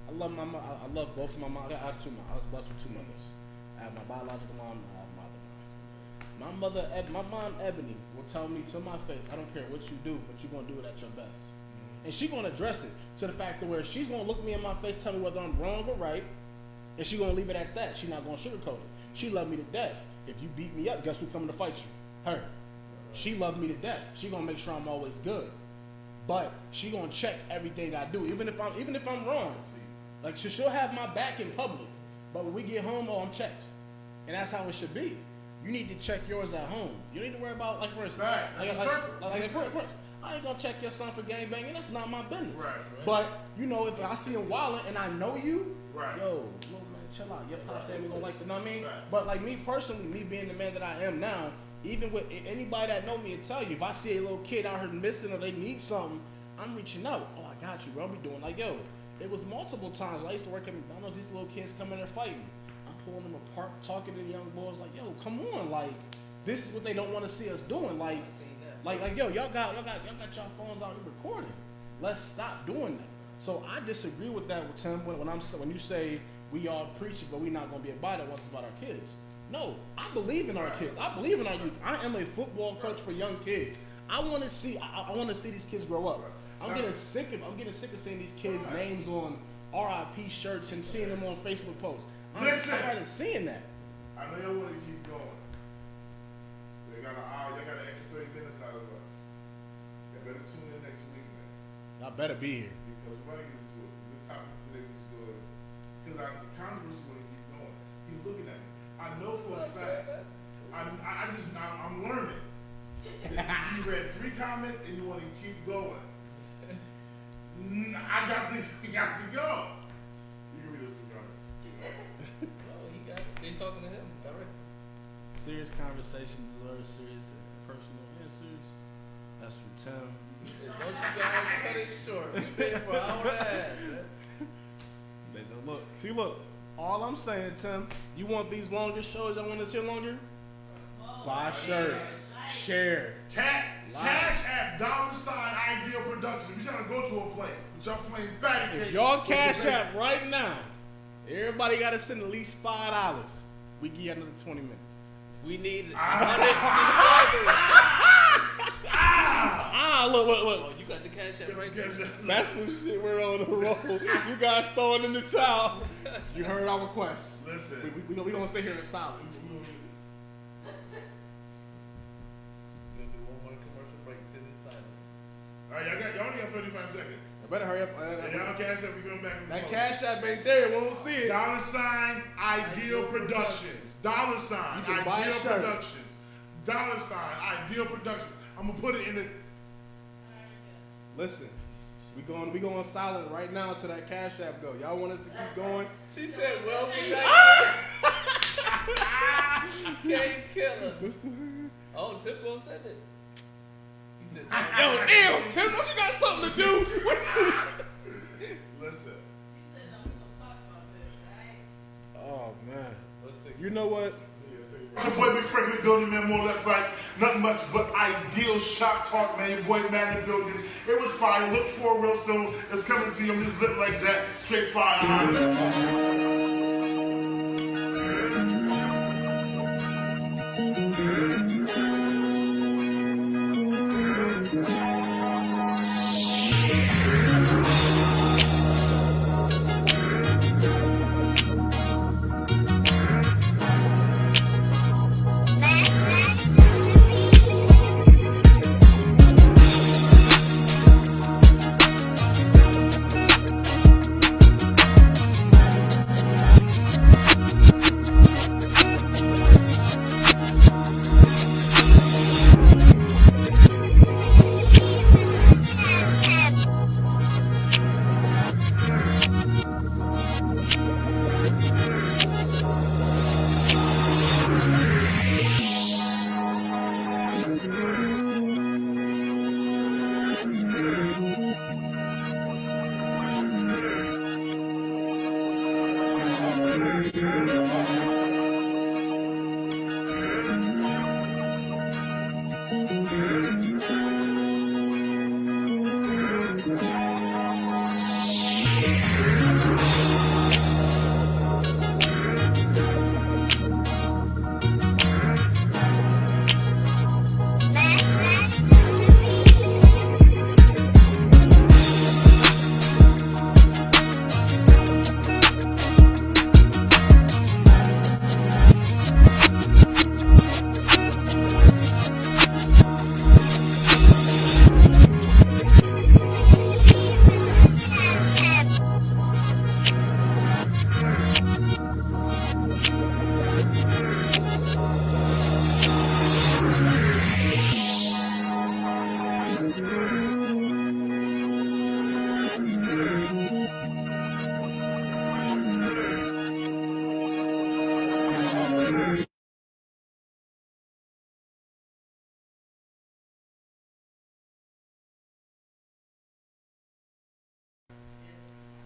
I love my mom. I love both of my mom. I have two moms. I was blessed with two mothers. I have my biological mom, and I have my other mom. My mom Ebony will tell me to my face, I don't care what you do, but you're gonna do it at your best. And she's gonna address it to the fact that where she's gonna look me in my face, tell me whether I'm wrong or right, and she's gonna leave it at that. She's not gonna sugarcoat it. She loved me to death. If you beat me up, guess who's coming to fight you? Her. She loved me to death. She gonna make sure I'm always good. But she gonna check everything I do, even if I'm wrong. Like she'll have my back in public, but when we get home, oh, I'm checked, and that's how it should be. You need to check yours at home. You need to worry about, like, for instance, I ain't gonna check your son for gang banging. That's not my business. Right. But you know, if I see him wilding and I know you, Right. yo, man, chill out. Your pops ain't gonna like the, know what I mean? Right. But like me personally, me being the man that I am now, even with anybody that know me and tell you, if I see a little kid out here missing or they need something, I'm reaching out. Oh, I got you, bro. I'll be doing like, yo. It was multiple times. I used to work at McDonald's. These little kids come in there fighting. I'm pulling them apart, talking to the young boys like, yo, come on, like, this is what they don't want to see us doing. Like, yo, y'all got y'all phones out and recording. Let's stop doing that. So I disagree with that with Tim when you say we all preach it, but we're not gonna be about it once it's about our kids. No, I believe in our kids. I believe in our youth. I am a football coach for young kids. I want to see these kids grow up. I'm getting sick of seeing these kids' names on RIP shirts and seeing them on Facebook posts. I'm tired of seeing that. I know y'all want to keep going. They got an extra 30 minutes out of us. Y'all better tune in next week, man. Y'all better be here. Because we're going to get into it. This topic today was good. Because the Congress want to keep going. Keep looking at me. I know for a fact. I'm learning. You read 3 comments and you want to keep going. I got to go. You can read those 3 comments. Oh, he got it. They talking to him directly. Serious conversations, very serious and personal answers. That's from Tim. He said, don't you guys cut it short. We've been for an hour and a half. Look. All I'm saying, Tim, you want these longer shows? Y'all want us here longer? Buy shirts, share. Cash App, $ Ideal Productions. We trying to go to a place. But y'all playing fatty cake. If y'all Cash App right now, everybody got to send at least $5. We give you another 20 minutes. We need 100 subscribers. Look. Oh, you got the Cash App right there. That's some shit we're on the roll. You guys throwing in the towel. You heard our request. Listen. We gonna stay here in silence. We'll do one more commercial break, sit in silence. All right, y'all only got 35 seconds. I better hurry up. Y'all Cash App, we going back and That forth. Cash App ain't there. We won't see it. $ Ideal Productions. $ You can buy a Ideal shirt. Productions. $ Ideal Productions. I'm gonna put it in the. Listen, we going silent right now until that Cash App go. Y'all want us to keep going? She said, well, be back. Can't kill her. Oh, Tim gonna send it. He said, Yo, damn, Tim, don't you got something to do? Listen. He said, no, we gonna talk about this, right? Oh man, let's take you know what? Your boy Big Frank in the building, man, more or less like nothing much but ideal shop talk, man. Your boy man in the building. It was fire. Look for it real soon. It's coming to you on this lip like that. Straight fire.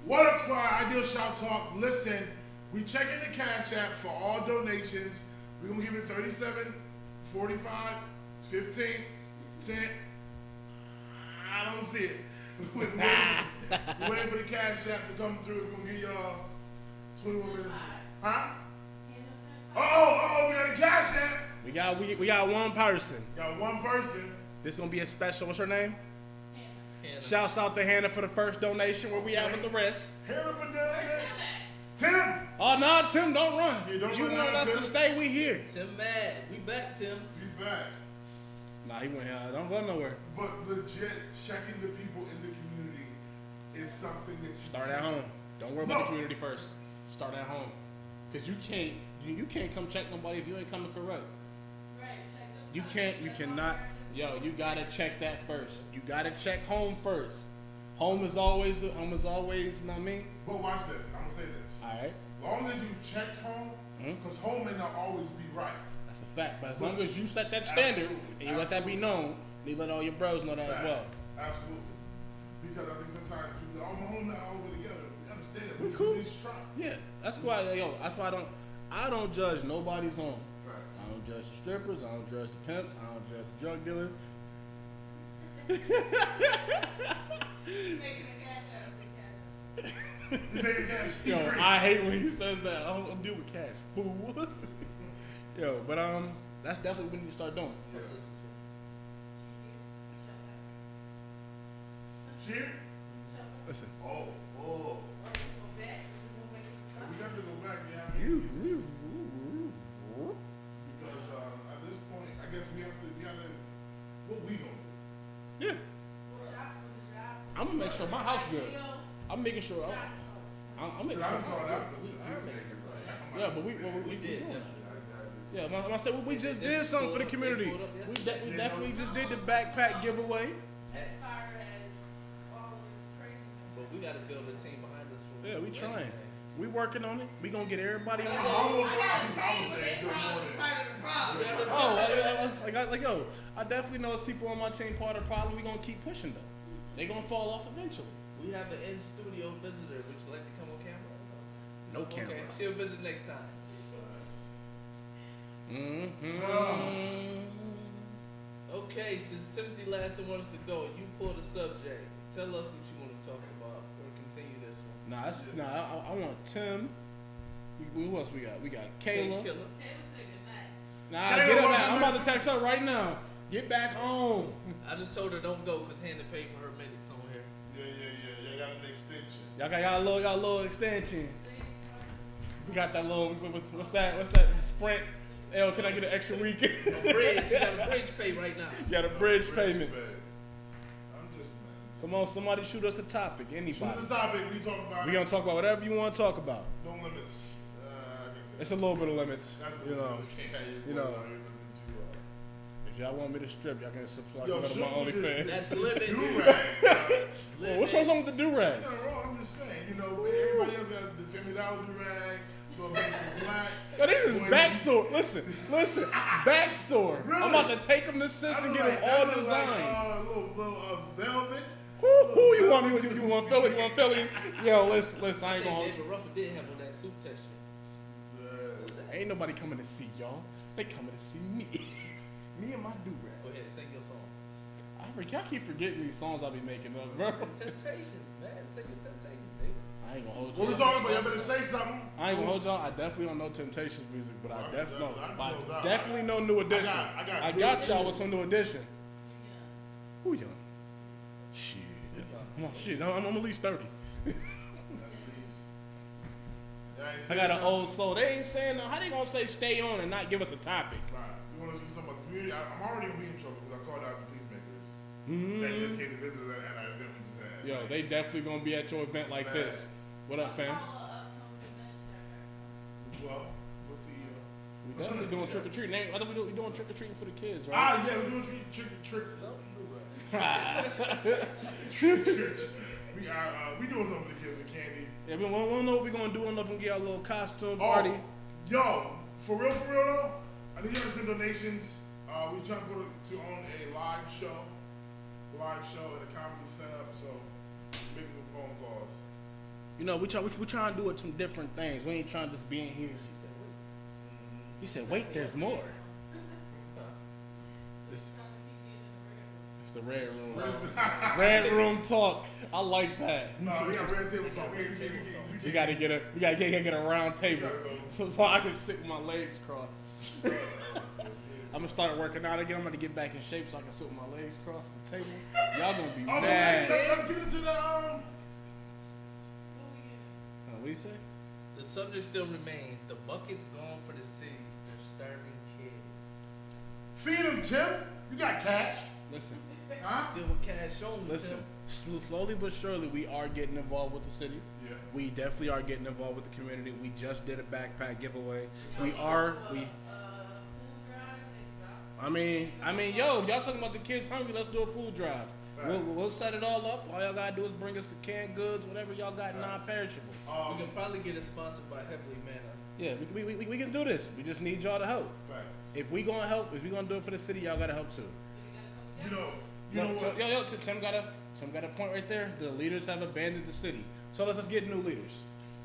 What up, squad? Ideal Shop Talk. Listen, we checking the Cash App for all donations. We're gonna give it 37, 45, 15, 10. I don't see it. We're waiting for the Cash App to come through. We're gonna give y'all 21 minutes. Huh? Oh, we got a Cash App. We got one person. Got one person. This gonna be a special. What's her name? Hannah. Shouts out to Hannah for the first donation. Where we at with the rest? Hannah Banana. Tim. Oh no, Tim, don't run. Yeah, don't you run wanted now, us Tim. to stay. We here. Tim mad. We back, Tim. Be back. Nah, he went here. Don't go nowhere. But legit, checking the people in the community is something that you Start at home. Don't worry about the community first. Start at home. Cause you can't come check nobody if you ain't coming correct. You cannot. Yo, you gotta check that first. You gotta check home first. Home is always, you know what I mean? But watch this. I'm gonna say this. All right. Long as you've checked home, because home may not always be right. That's a fact. But as long as you set that standard and you let that be known, you let all your bros know that as well. Absolutely. Because I think sometimes people go, oh, my home not all the way together. We understand it. We But cool. you at least try. Yeah, that's why I don't judge nobody's home. Right. I don't judge the strippers. I don't judge the pimps. I don't judge the drug dealers. Yo, I hate when he says that. I don't deal with cash, fool. Yo, but that's definitely what we need to start doing. Yeah. Cheer? Listen, Oh. We got to go back, yeah. Because at this point, I guess we gotta, what we gonna do? yeah, I'm gonna make sure my house good. I'm making sure. I'm making Because I sure. don't call it out the peacemakers. Yeah, but we did. doing that. Yeah, when I said we just did something for the community. We definitely just did the backpack giveaway. But we gotta build a team behind us. Yeah, we trying. We working on it. We gonna get everybody on. I was saying good morning. Oh, yo, I definitely know it's people on my team part of the problem. We gonna keep pushing them. They gonna fall off eventually. We have an in-studio visitor. Would you like to come on camera? No camera. Okay, she'll visit next time. Okay, since Timothy last one wants to go, you pull the subject. Tell us what you want to talk about, or continue this one. I want Tim. Who else we got? We got Kayla. Killer. Nah, get her back. I'm about to text her right now. Get back home. I just told her don't go because Hannah paid for her minutes on here. Yeah. Got an extension. Y'all got a little extension. We got that little. What's that? Sprint. L, can I get an extra week? A bridge. You got a bridge pay right now. You got a bridge payment. I'm just, man. Come on, somebody shoot us a topic. Anybody. Choose the topic. We talk about. We gonna talk about whatever you want to talk about. No limits. I guess It's a little bit of limits. that's You know. you you know. know. If y'all want me to strip, y'all can supply Yo, go to shoot my me OnlyFans. That's limits. Well, what's wrong with the do-rag? Nothing wrong. I'm just saying. You know, everybody else got the $50 do-rag, little basic black. Yo, this is Boy, backstore. Listen, backstore. Really? I'm about to take them to Sis and get them all designed. Little velvet. Who you want me? You want Philly? You want Philly? Yo, listen. I ain't gonna hold you. David Ruffin did have on that suit texture. Ain't nobody coming to see y'all. They coming to see me. Me and my Go do-rag. ahead, sing your song. I keep forgetting these songs I be making up, bro. Temptations, man. Sing your Temptations, David. I ain't gonna hold What you. we talking about? Y'all better say something. I ain't gonna hold y'all. I definitely don't know Temptations music, but I I definitely know New Edition. I got got y'all with some New Edition. Who young? Shit. Come on, shit. I'm at least 30. I got an old soul. They ain't saying no. How they gonna say stay on and not give us a topic? Right. You want to talk about the community? I'm already gonna be in trouble because I called out the peacemakers. Mm-hmm. They just came to visit us at our event we just had. Yo, they definitely gonna be at your event like this. What up, fam? Well, we'll see. We definitely doing trick or treating. I thought we doing trick or treating for the kids, right? Yeah, we're doing trick. We doing something for the kids with candy. Yeah, we don't know what we're gonna do. I don't know if we're gonna get our little costume Oh, party. Yo, for real though, I need y'all to send donations. We trying to put to own a live show at a comedy setup. So making some phone calls. You know, we trying to do it some different things. We ain't trying to just be in here. She said, wait. He said, wait, there's more. It's the red room. Red room talk. I like that. No, we got red table talk. We gotta get a round table so I can sit with my legs crossed. I'm gonna start working out again. I'm gonna get back in shape so I can sit with my legs crossed at the table. Y'all gonna be mad. Let's get into the What do you say? The subject still remains. The bucket's gone for the cities. They're starving kids. feed them, Tim. You got cash. Listen. Huh? Deal with cash only. Listen, Tim. slowly but surely, we are getting involved with the city. Yeah. We definitely are getting involved with the community. We just did a backpack giveaway. We. I mean, yo, y'all talking about the kids hungry? Let's do a food drive. Right. We'll set it all up. All y'all gotta do is bring us the canned goods, whatever y'all got, non-perishables. We can probably get it sponsored by Heavenly Manna. Yeah, we can do this. We just need y'all to help. Fact. If we gonna help, if we gonna do it for the city, y'all gotta help too. You know what? Yo, Tim got a point right there. The leaders have abandoned the city, so let's get new leaders.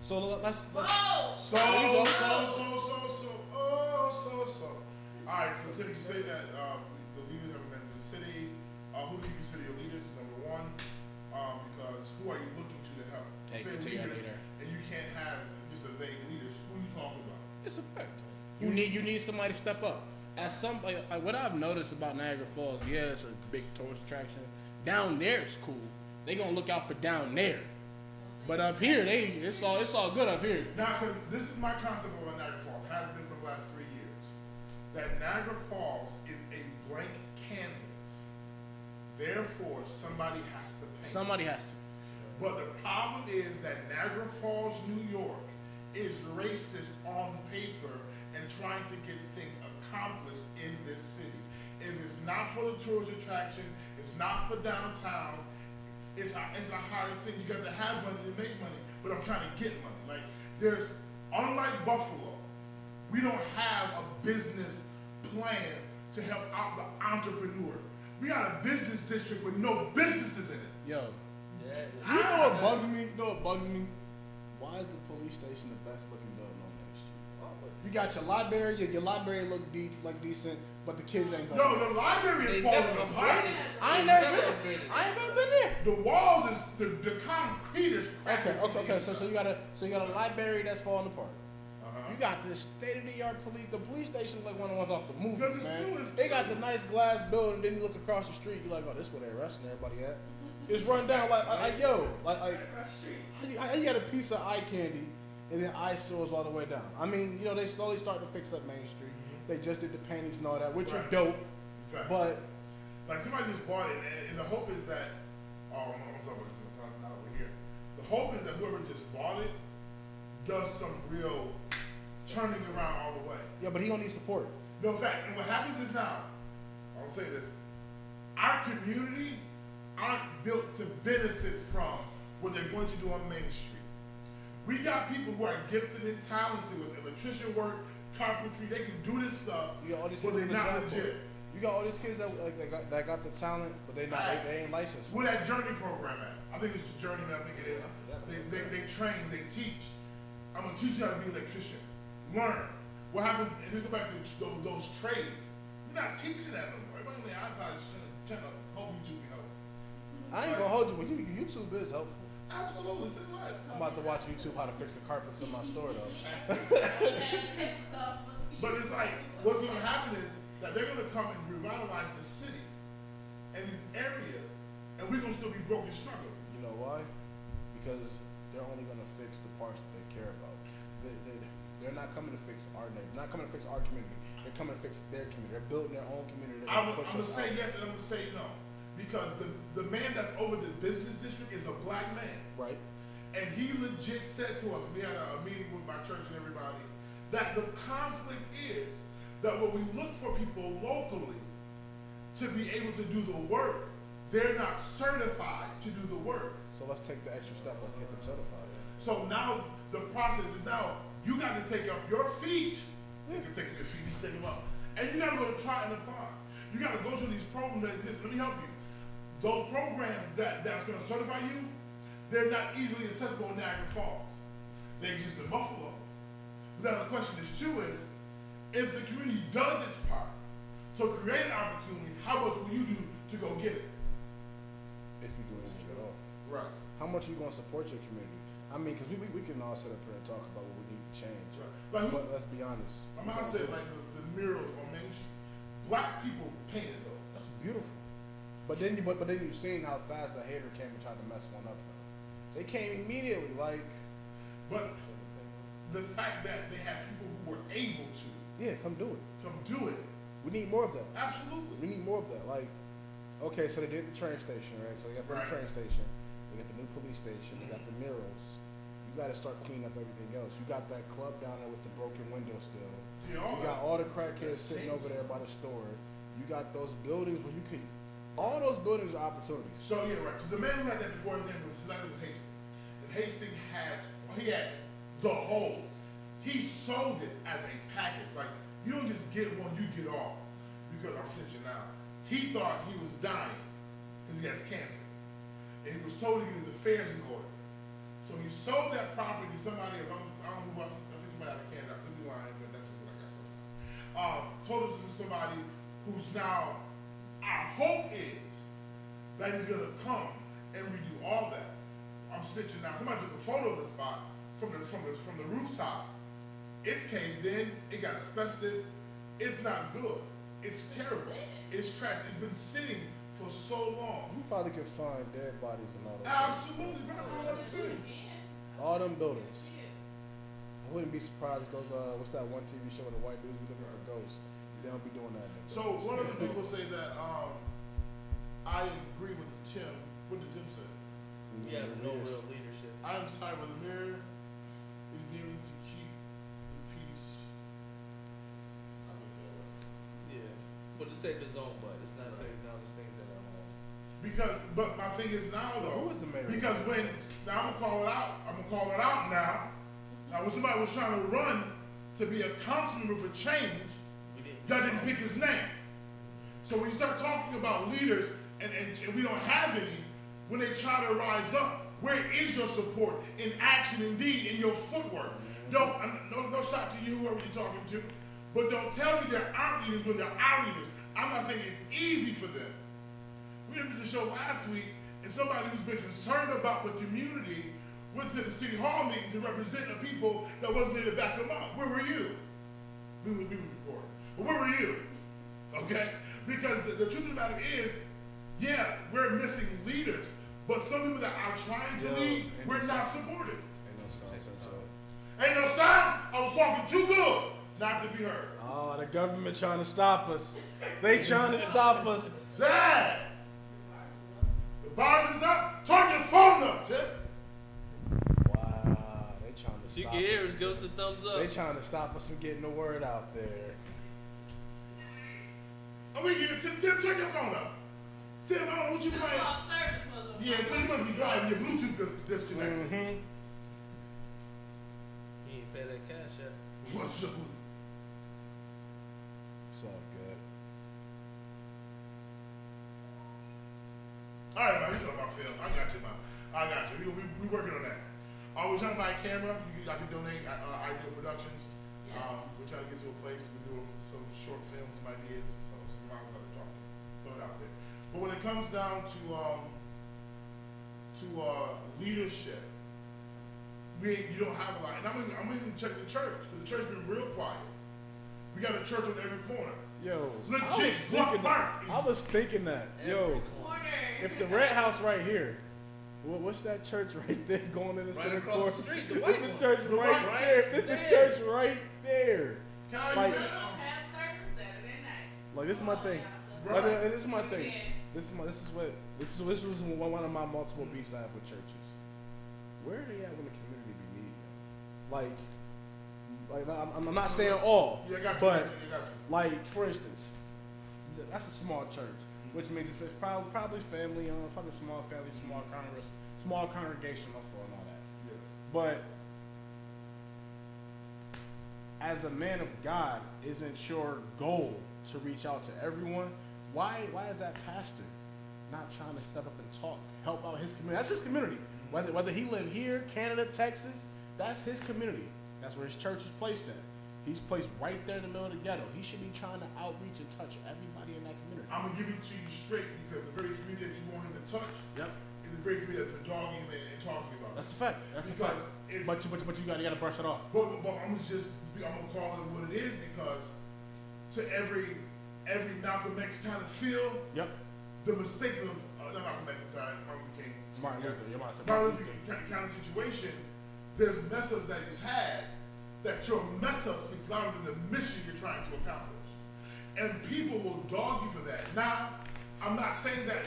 So let's. So. There you go. All right, so Tim, you say that the leaders have been to the city. Who do you consider your leaders? Is number one, because who are you looking to help? Take Say it to your leaders, leader. and you can't have just a vague leaders. Who are you talking about? It's a fact. You need somebody to step up. As some like what I've noticed about Niagara Falls, yeah, it's a big tourist attraction. Down there it's cool. They gonna look out for down there. But up here, it's all good up here. Now, because this is my concept of Niagara Falls, has been for the last 3 years, that Niagara Falls is a blank canvas. Therefore, somebody has to paint. Somebody has to. But the problem is that Niagara Falls, New York, is racist on paper and trying to get things accomplished in this city. If it's not for the tourist attraction, it's not for downtown, it's a hard thing. You got to have money to make money, but I'm trying to get money. Like, unlike Buffalo, we don't have a business plan to help out the entrepreneur. We got a business district with no businesses in it. Yo, Yeah. you know what bugs me? You know what bugs me? Why is the police station the best looking building on Main Street? You got your library. Your library look decent, but the kids ain't going. No, the library is falling apart. I ain't never been there. The walls is the concrete is cracking. Okay. So you got a library that's falling apart. Uh-huh. You got this state-of-the-art police. The police station is like one of the ones off the movie, Because it's man. new, it's They got new. the nice glass building. Then you look across the street. You're like, oh, this is where they're arresting everybody at. It's run down like how you got a piece of eye candy and then eyesores all the way down. I mean, you know, they slowly start to fix up Main Street. They just did the paintings and all that, which are Right. dope. Fact. But Like somebody just bought it, and the hope is that I'm talking about this not over here. The hope is that whoever just bought it does some real turning around all the way. yeah, but he don't need support. No fact, and what happens is now, I'll say this: our community aren't built to benefit from what they're going to do on Main Street. We got people who are gifted and talented with electrician work, carpentry. They can do this stuff, You got all these but kids they're on the not job legit. board. You got all these kids that got the talent, but they ain't licensed. Where that Journey program at? I think it's the Journey. I think it is. They train, they teach. I'm gonna teach you how to be an electrician. Learn. What happened? And just go back to those trades. We're not teaching that no more. Everybody on the iPod is trying to help YouTube be helpful. I ain't gonna hold you, but YouTube is helpful. Absolutely, it's nice. I'm about to watch YouTube how to fix the carpets in my store though. But it's like, what's gonna happen is that they're gonna come and revitalize the city and these areas, and we're gonna still be broke and struggling. You know why? Because they're only gonna fix the parts that they care about. They're not coming to fix our neighborhood. Not coming to fix our community. They're coming to fix their community. They're building their own community. I'm gonna say yes and I'm gonna say no. Because the man that's over the business district is a black man. Right. And he legit said to us, we had a meeting with my church and everybody, that the conflict is that when we look for people locally to be able to do the work, they're not certified to do the work. So let's take the extra step. Let's get them certified. So now the process is now you got to take up your feet. You can take up your feet, just take them up. And you got to go to try and apply. You got to go to these programs that exist. Let me help you. Those programs that's going to certify you, they're not easily accessible in Niagara Falls. They exist in Buffalo. But now the question is too is, if the community does its part to create an opportunity, how much will you do to go get it? If you do anything at all. Right. How much are you going to support your community? I mean, because we can all sit up here and talk about what we need to change. Right. Like but let's be honest. My mom said like the murals on Main Street. Black people painted those. That's beautiful. But then you've seen how fast a hater came and tried to mess one up though. They came immediately, like. But the fact that they had people who were able to. Yeah, come do it. Come do it. We need more of that. Absolutely. We need more of that. Like, okay, so they did the train station, right? So they got the Right. train station. They got the new police station. They got the murals. You got to start cleaning up everything else. You got that club down there with the broken window still. Yeah, You got all the crackheads sitting over there by the store. You got those buildings where you could. All those buildings are opportunities. So yeah, right. Because the man who had that before his name was Hastings, and Hastings had the whole. He sold it as a package. Like you don't just get one, you get all. Because I'm snitching now. He thought he was dying because he has cancer, and he was told to get his affairs in order. So he sold that property to somebody. I don't know who else. I think somebody out of Canada. I could be lying, but that's what I got so far. Told us to somebody who's now. Our hope is that he's gonna come and redo all that. I'm snitching now. Somebody took a photo of the spot from the rooftop. It's caved in. It got asbestos. It's not good. It's terrible. It's trash. It's been sitting for so long. You probably could find dead bodies in all those. Absolutely, too. All them buildings. I wouldn't be surprised if those what's that one TV show with the white dudes be looking for ghosts? They don't be doing that. So one of the people say that I agree with Tim. What did Tim say? Yeah, no real leadership. I'm sorry, but the mayor is needing to keep the peace. I would say that. Yeah, but to save his own butt, it's not saving all these things that are home. Because, but my thing is now though. Who is the mayor? Because when now I'm gonna call it out. I'm gonna call it out now. Now when somebody was trying to run to be a council member for change, y'all didn't pick his name. So when you start talking about leaders and we don't have any, when they try to rise up, where is your support in action, indeed, in your footwork? No shot to you, whoever you're talking to, but don't tell me there aren't leaders when there are leaders. I'm not saying it's easy for them. We did the show last week, and somebody who's been concerned about the community went to the city hall meeting to represent the people that wasn't there to back them up. Where were you? We was reporting. But where were you? Okay? Because the truth of the matter is, yeah, we're missing leaders, but some people that are trying to lead, we're not supported. Ain't no sound. Ain't no sound. I was talking too good not to be heard. Oh, the government trying to stop us. They trying to stop us. Sad. The bars is up. Turn your phone up, Tip. Wow, they trying to stop us. You can hear us, give us a thumbs up. They trying to stop us from getting the word out there. I mean, Tim, turn your phone up. Tim, I don't know what you playing. Yeah, Tim, you must be driving. Your Bluetooth disconnected. Mm-hmm. You ain't pay that cash yet. What's up? It's all good. All right, man, you know about film. I got you, man. I got you. We working on that. We're trying to buy a camera. I can donate Ideal Productions. We're trying to get to a place. We're doing some short films, some ideas, some miles out of talking. Throw it out there. But when it comes down to leadership, you don't have a lot. And I'm even check the church, because the church been real quiet. We got a church on every corner. Yo, Legit, I was thinking that. Yo, if the Red House right here, what's that church right there going in the Right center across court? the street, the This white is a one. church The right white- there. This is a church right there. Like, like this is my thing. Like, this is my thing. This was one of my multiple beefs I have with churches. Where are they at when the community be needing them? Like I'm not saying all, Yeah, I got you. but I got you. like for instance, that's a small church, which means it's probably family owned, probably small family, small congregational for and all that. Yeah. But as a man of God, isn't your goal to reach out to everyone? Why is that pastor not trying to step up and talk, help out his community? That's his community. Whether he live here, Canada, Texas, that's his community. That's where his church is placed in. He's placed right there in the middle of the ghetto. He should be trying to outreach and touch everybody in that community. I'm gonna give it to you straight because the very community that you want him to touch is the very community that's been dogging him and talking about. That's a fact. That's because a fact. But you gotta brush it off. But I'm gonna call it what it is because to every Malcolm X kind of feel, the mistakes of not Malcolm X, sorry, Martin Luther King, Martin Luther King kind of situation, there's mess ups that he's had that your mess up speaks louder than the mission you're trying to accomplish, and people will dog you for that. Now, I'm not saying that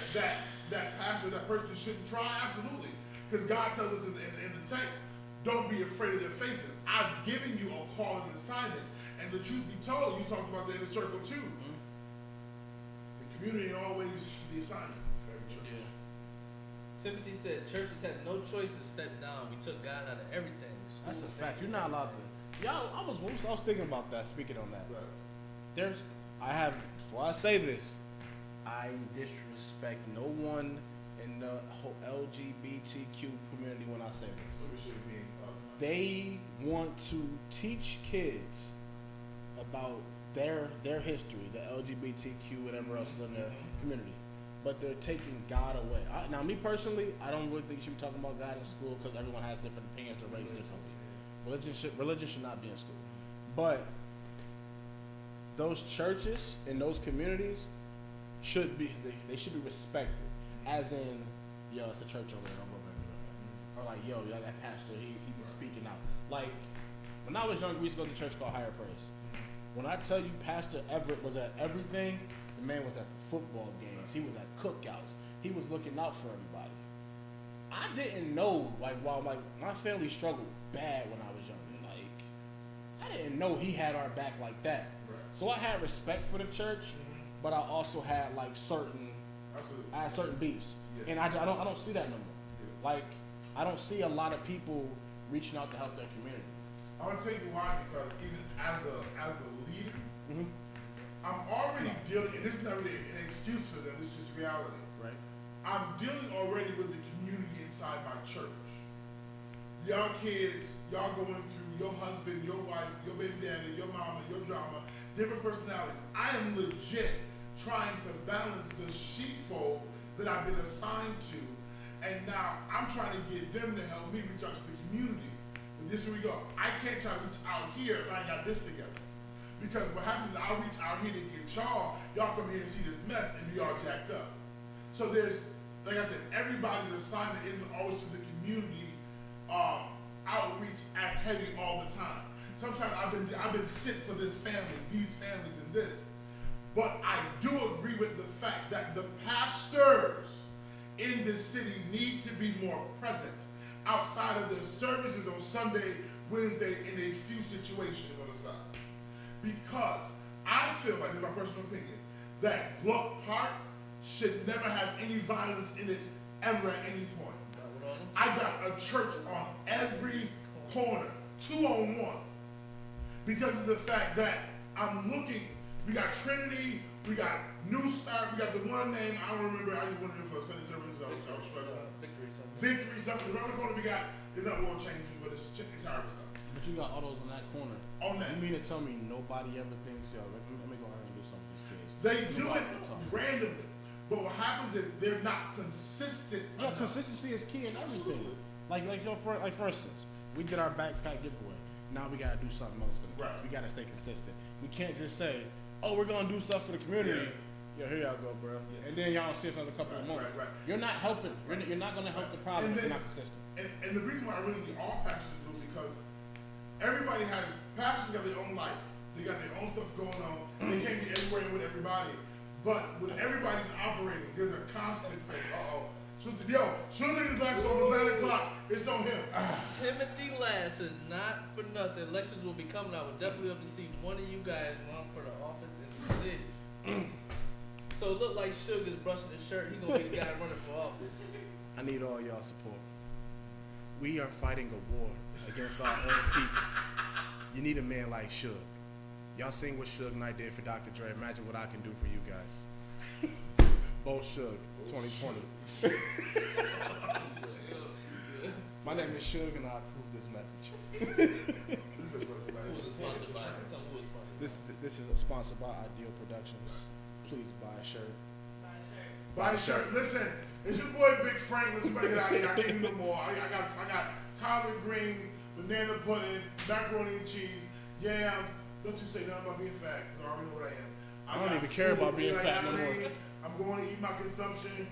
pastor, that person shouldn't try, absolutely, because God tells us in the text, don't be afraid of their faces. I've given you a call and an assignment. And the truth be told, you talked about the inner circle too. The community ain't always the assignment for every church. Timothy said churches had no choice to step down. We took God out of everything. That's a fact. You're not allowed to. Y'all, I was thinking about that, speaking on that. Right. Before I say this, I disrespect no one in the whole LGBTQ community when I say this. They want to teach kids about their history, the LGBTQ, whatever else is in their community, but they're taking God away. Now, me personally, I don't really think you should be talking about God in school because everyone has different opinions. They're raised differently. Religion should not be in school, but those churches and those communities should be respected. As in, yo, it's a church over there, don't go back there. Or like, yo, that pastor, he be speaking out. Like, when I was young, we used to go to a church called Higher Praise. When I tell you Pastor Everett was at everything, the man was at the football games. He was at cookouts. He was looking out for everybody. I didn't know, while my family struggled bad when I was younger. I didn't know he had our back like that. Right. So I had respect for the church, but I also had certain beefs, and I don't see that no more. Yeah. I don't see a lot of people reaching out to help their community. I want to tell you why, because even as a leader, I'm already dealing, and this is not really an excuse for them, it's just reality. Right. I'm dealing already with the community inside my church. Y'all kids, y'all going through your husband, your wife, your baby daddy, your mama, your drama, different personalities. I am legit trying to balance the sheepfold that I've been assigned to, and now I'm trying to get them to help me reach out to the community. But this is where we go. I can't try to reach out here if I ain't got this together. Because what happens is I'll reach out here to get y'all come here and see this mess and be all jacked up. So there's, like I said, everybody's assignment isn't always to the community outreach as heavy all the time. Sometimes I've been sent for this family, these families, and this. But I do agree with the fact that the pastors in this city need to be more present outside of their services on Sunday, Wednesday, in a few situations on the side. Because I feel like, this is my personal opinion, that Blunt Park should never have any violence in it ever at any point. I got a church on every corner, 2-on-1, because of the fact that I'm looking. We got Trinity, we got New Start, we got the one name I don't remember. I just went in for a Sunday service. I was struggling. Victory something. Around the corner we got. It's not world changing, but it's Harvard something. But you got all those in that corner. On that. You mean to tell me nobody ever thinks, yo, let me go ahead and do something with these kids? They do it randomly. But what happens is they're not consistent. Yeah, consistency is key in everything. For instance, we did our backpack giveaway. Now we gotta do something else for the kids. We gotta stay consistent. We can't just say, "Oh, we're gonna do stuff for the community." Yeah, here y'all go, bro. And then y'all see us in a couple of months. You're not helping. You're not gonna help the problem if you're not consistent. And the reason why I really think all pastors do it because pastors got their own life. They got their own stuff going on. They can't be everywhere with everybody. But when everybody's operating, there's a constant thing. Soon as the last song is 9 o'clock, it's on him. Timothy Lasser, not for nothing. Elections will be coming. I would definitely love to see one of you guys run for the office in the city. So it looked like Sugar's brushing his shirt. He's gonna be the guy running for office. I need all y'all support. We are fighting a war against our own people. You need a man like Suge. Y'all seen what Suge Knight did for Dr. Dre. Imagine what I can do for you guys. Both Suge, 2020. My name is Suge, and I approve this message. Sponsored by. Tell me who was sponsored. This is sponsored by Ideal Productions. Please buy a shirt. Buy a shirt. Listen, it's your boy Big Frank. Let's get out of here. I can't do no more. I got collard greens, banana pudding, macaroni and cheese, yams. Don't you say nothing about being fat, because I already know what I am. I don't even care about being fat no more. I'm going to eat my consumption,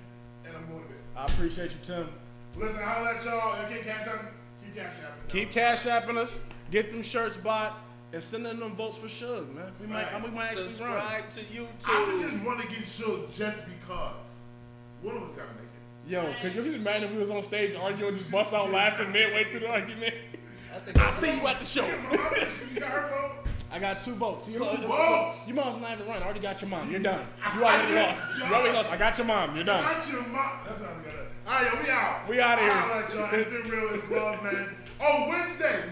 and I'm going to bed. I appreciate you, Tim. Listen, I'll let y'all. Y'all can't cash out. Keep cash apping us. Get them shirts bought. And send in them votes for Suge, man. We might actually run. Subscribe to YouTube. I just want to get Suge just because. One of us got to make it. Yo, could you imagine if we was on stage arguing, just bust out laughing midway through the argument? I'll see you at the show. You got her vote? I got 2 votes. You votes? You might as well not even run. I already got your mom. You're done. You already lost. You already lost. I got your mom. You're done. Got your mom. That sounds good. All right, yo, we out. We out of here. I'll let y'all. It's been real. It's love, man. Oh, Wednesday.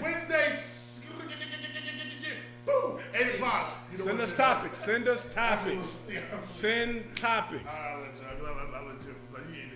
Boom. 8 o'clock. You know Send us topics. Send us topics. Send topics. I'll let y'all. I'll let Jim. He ain't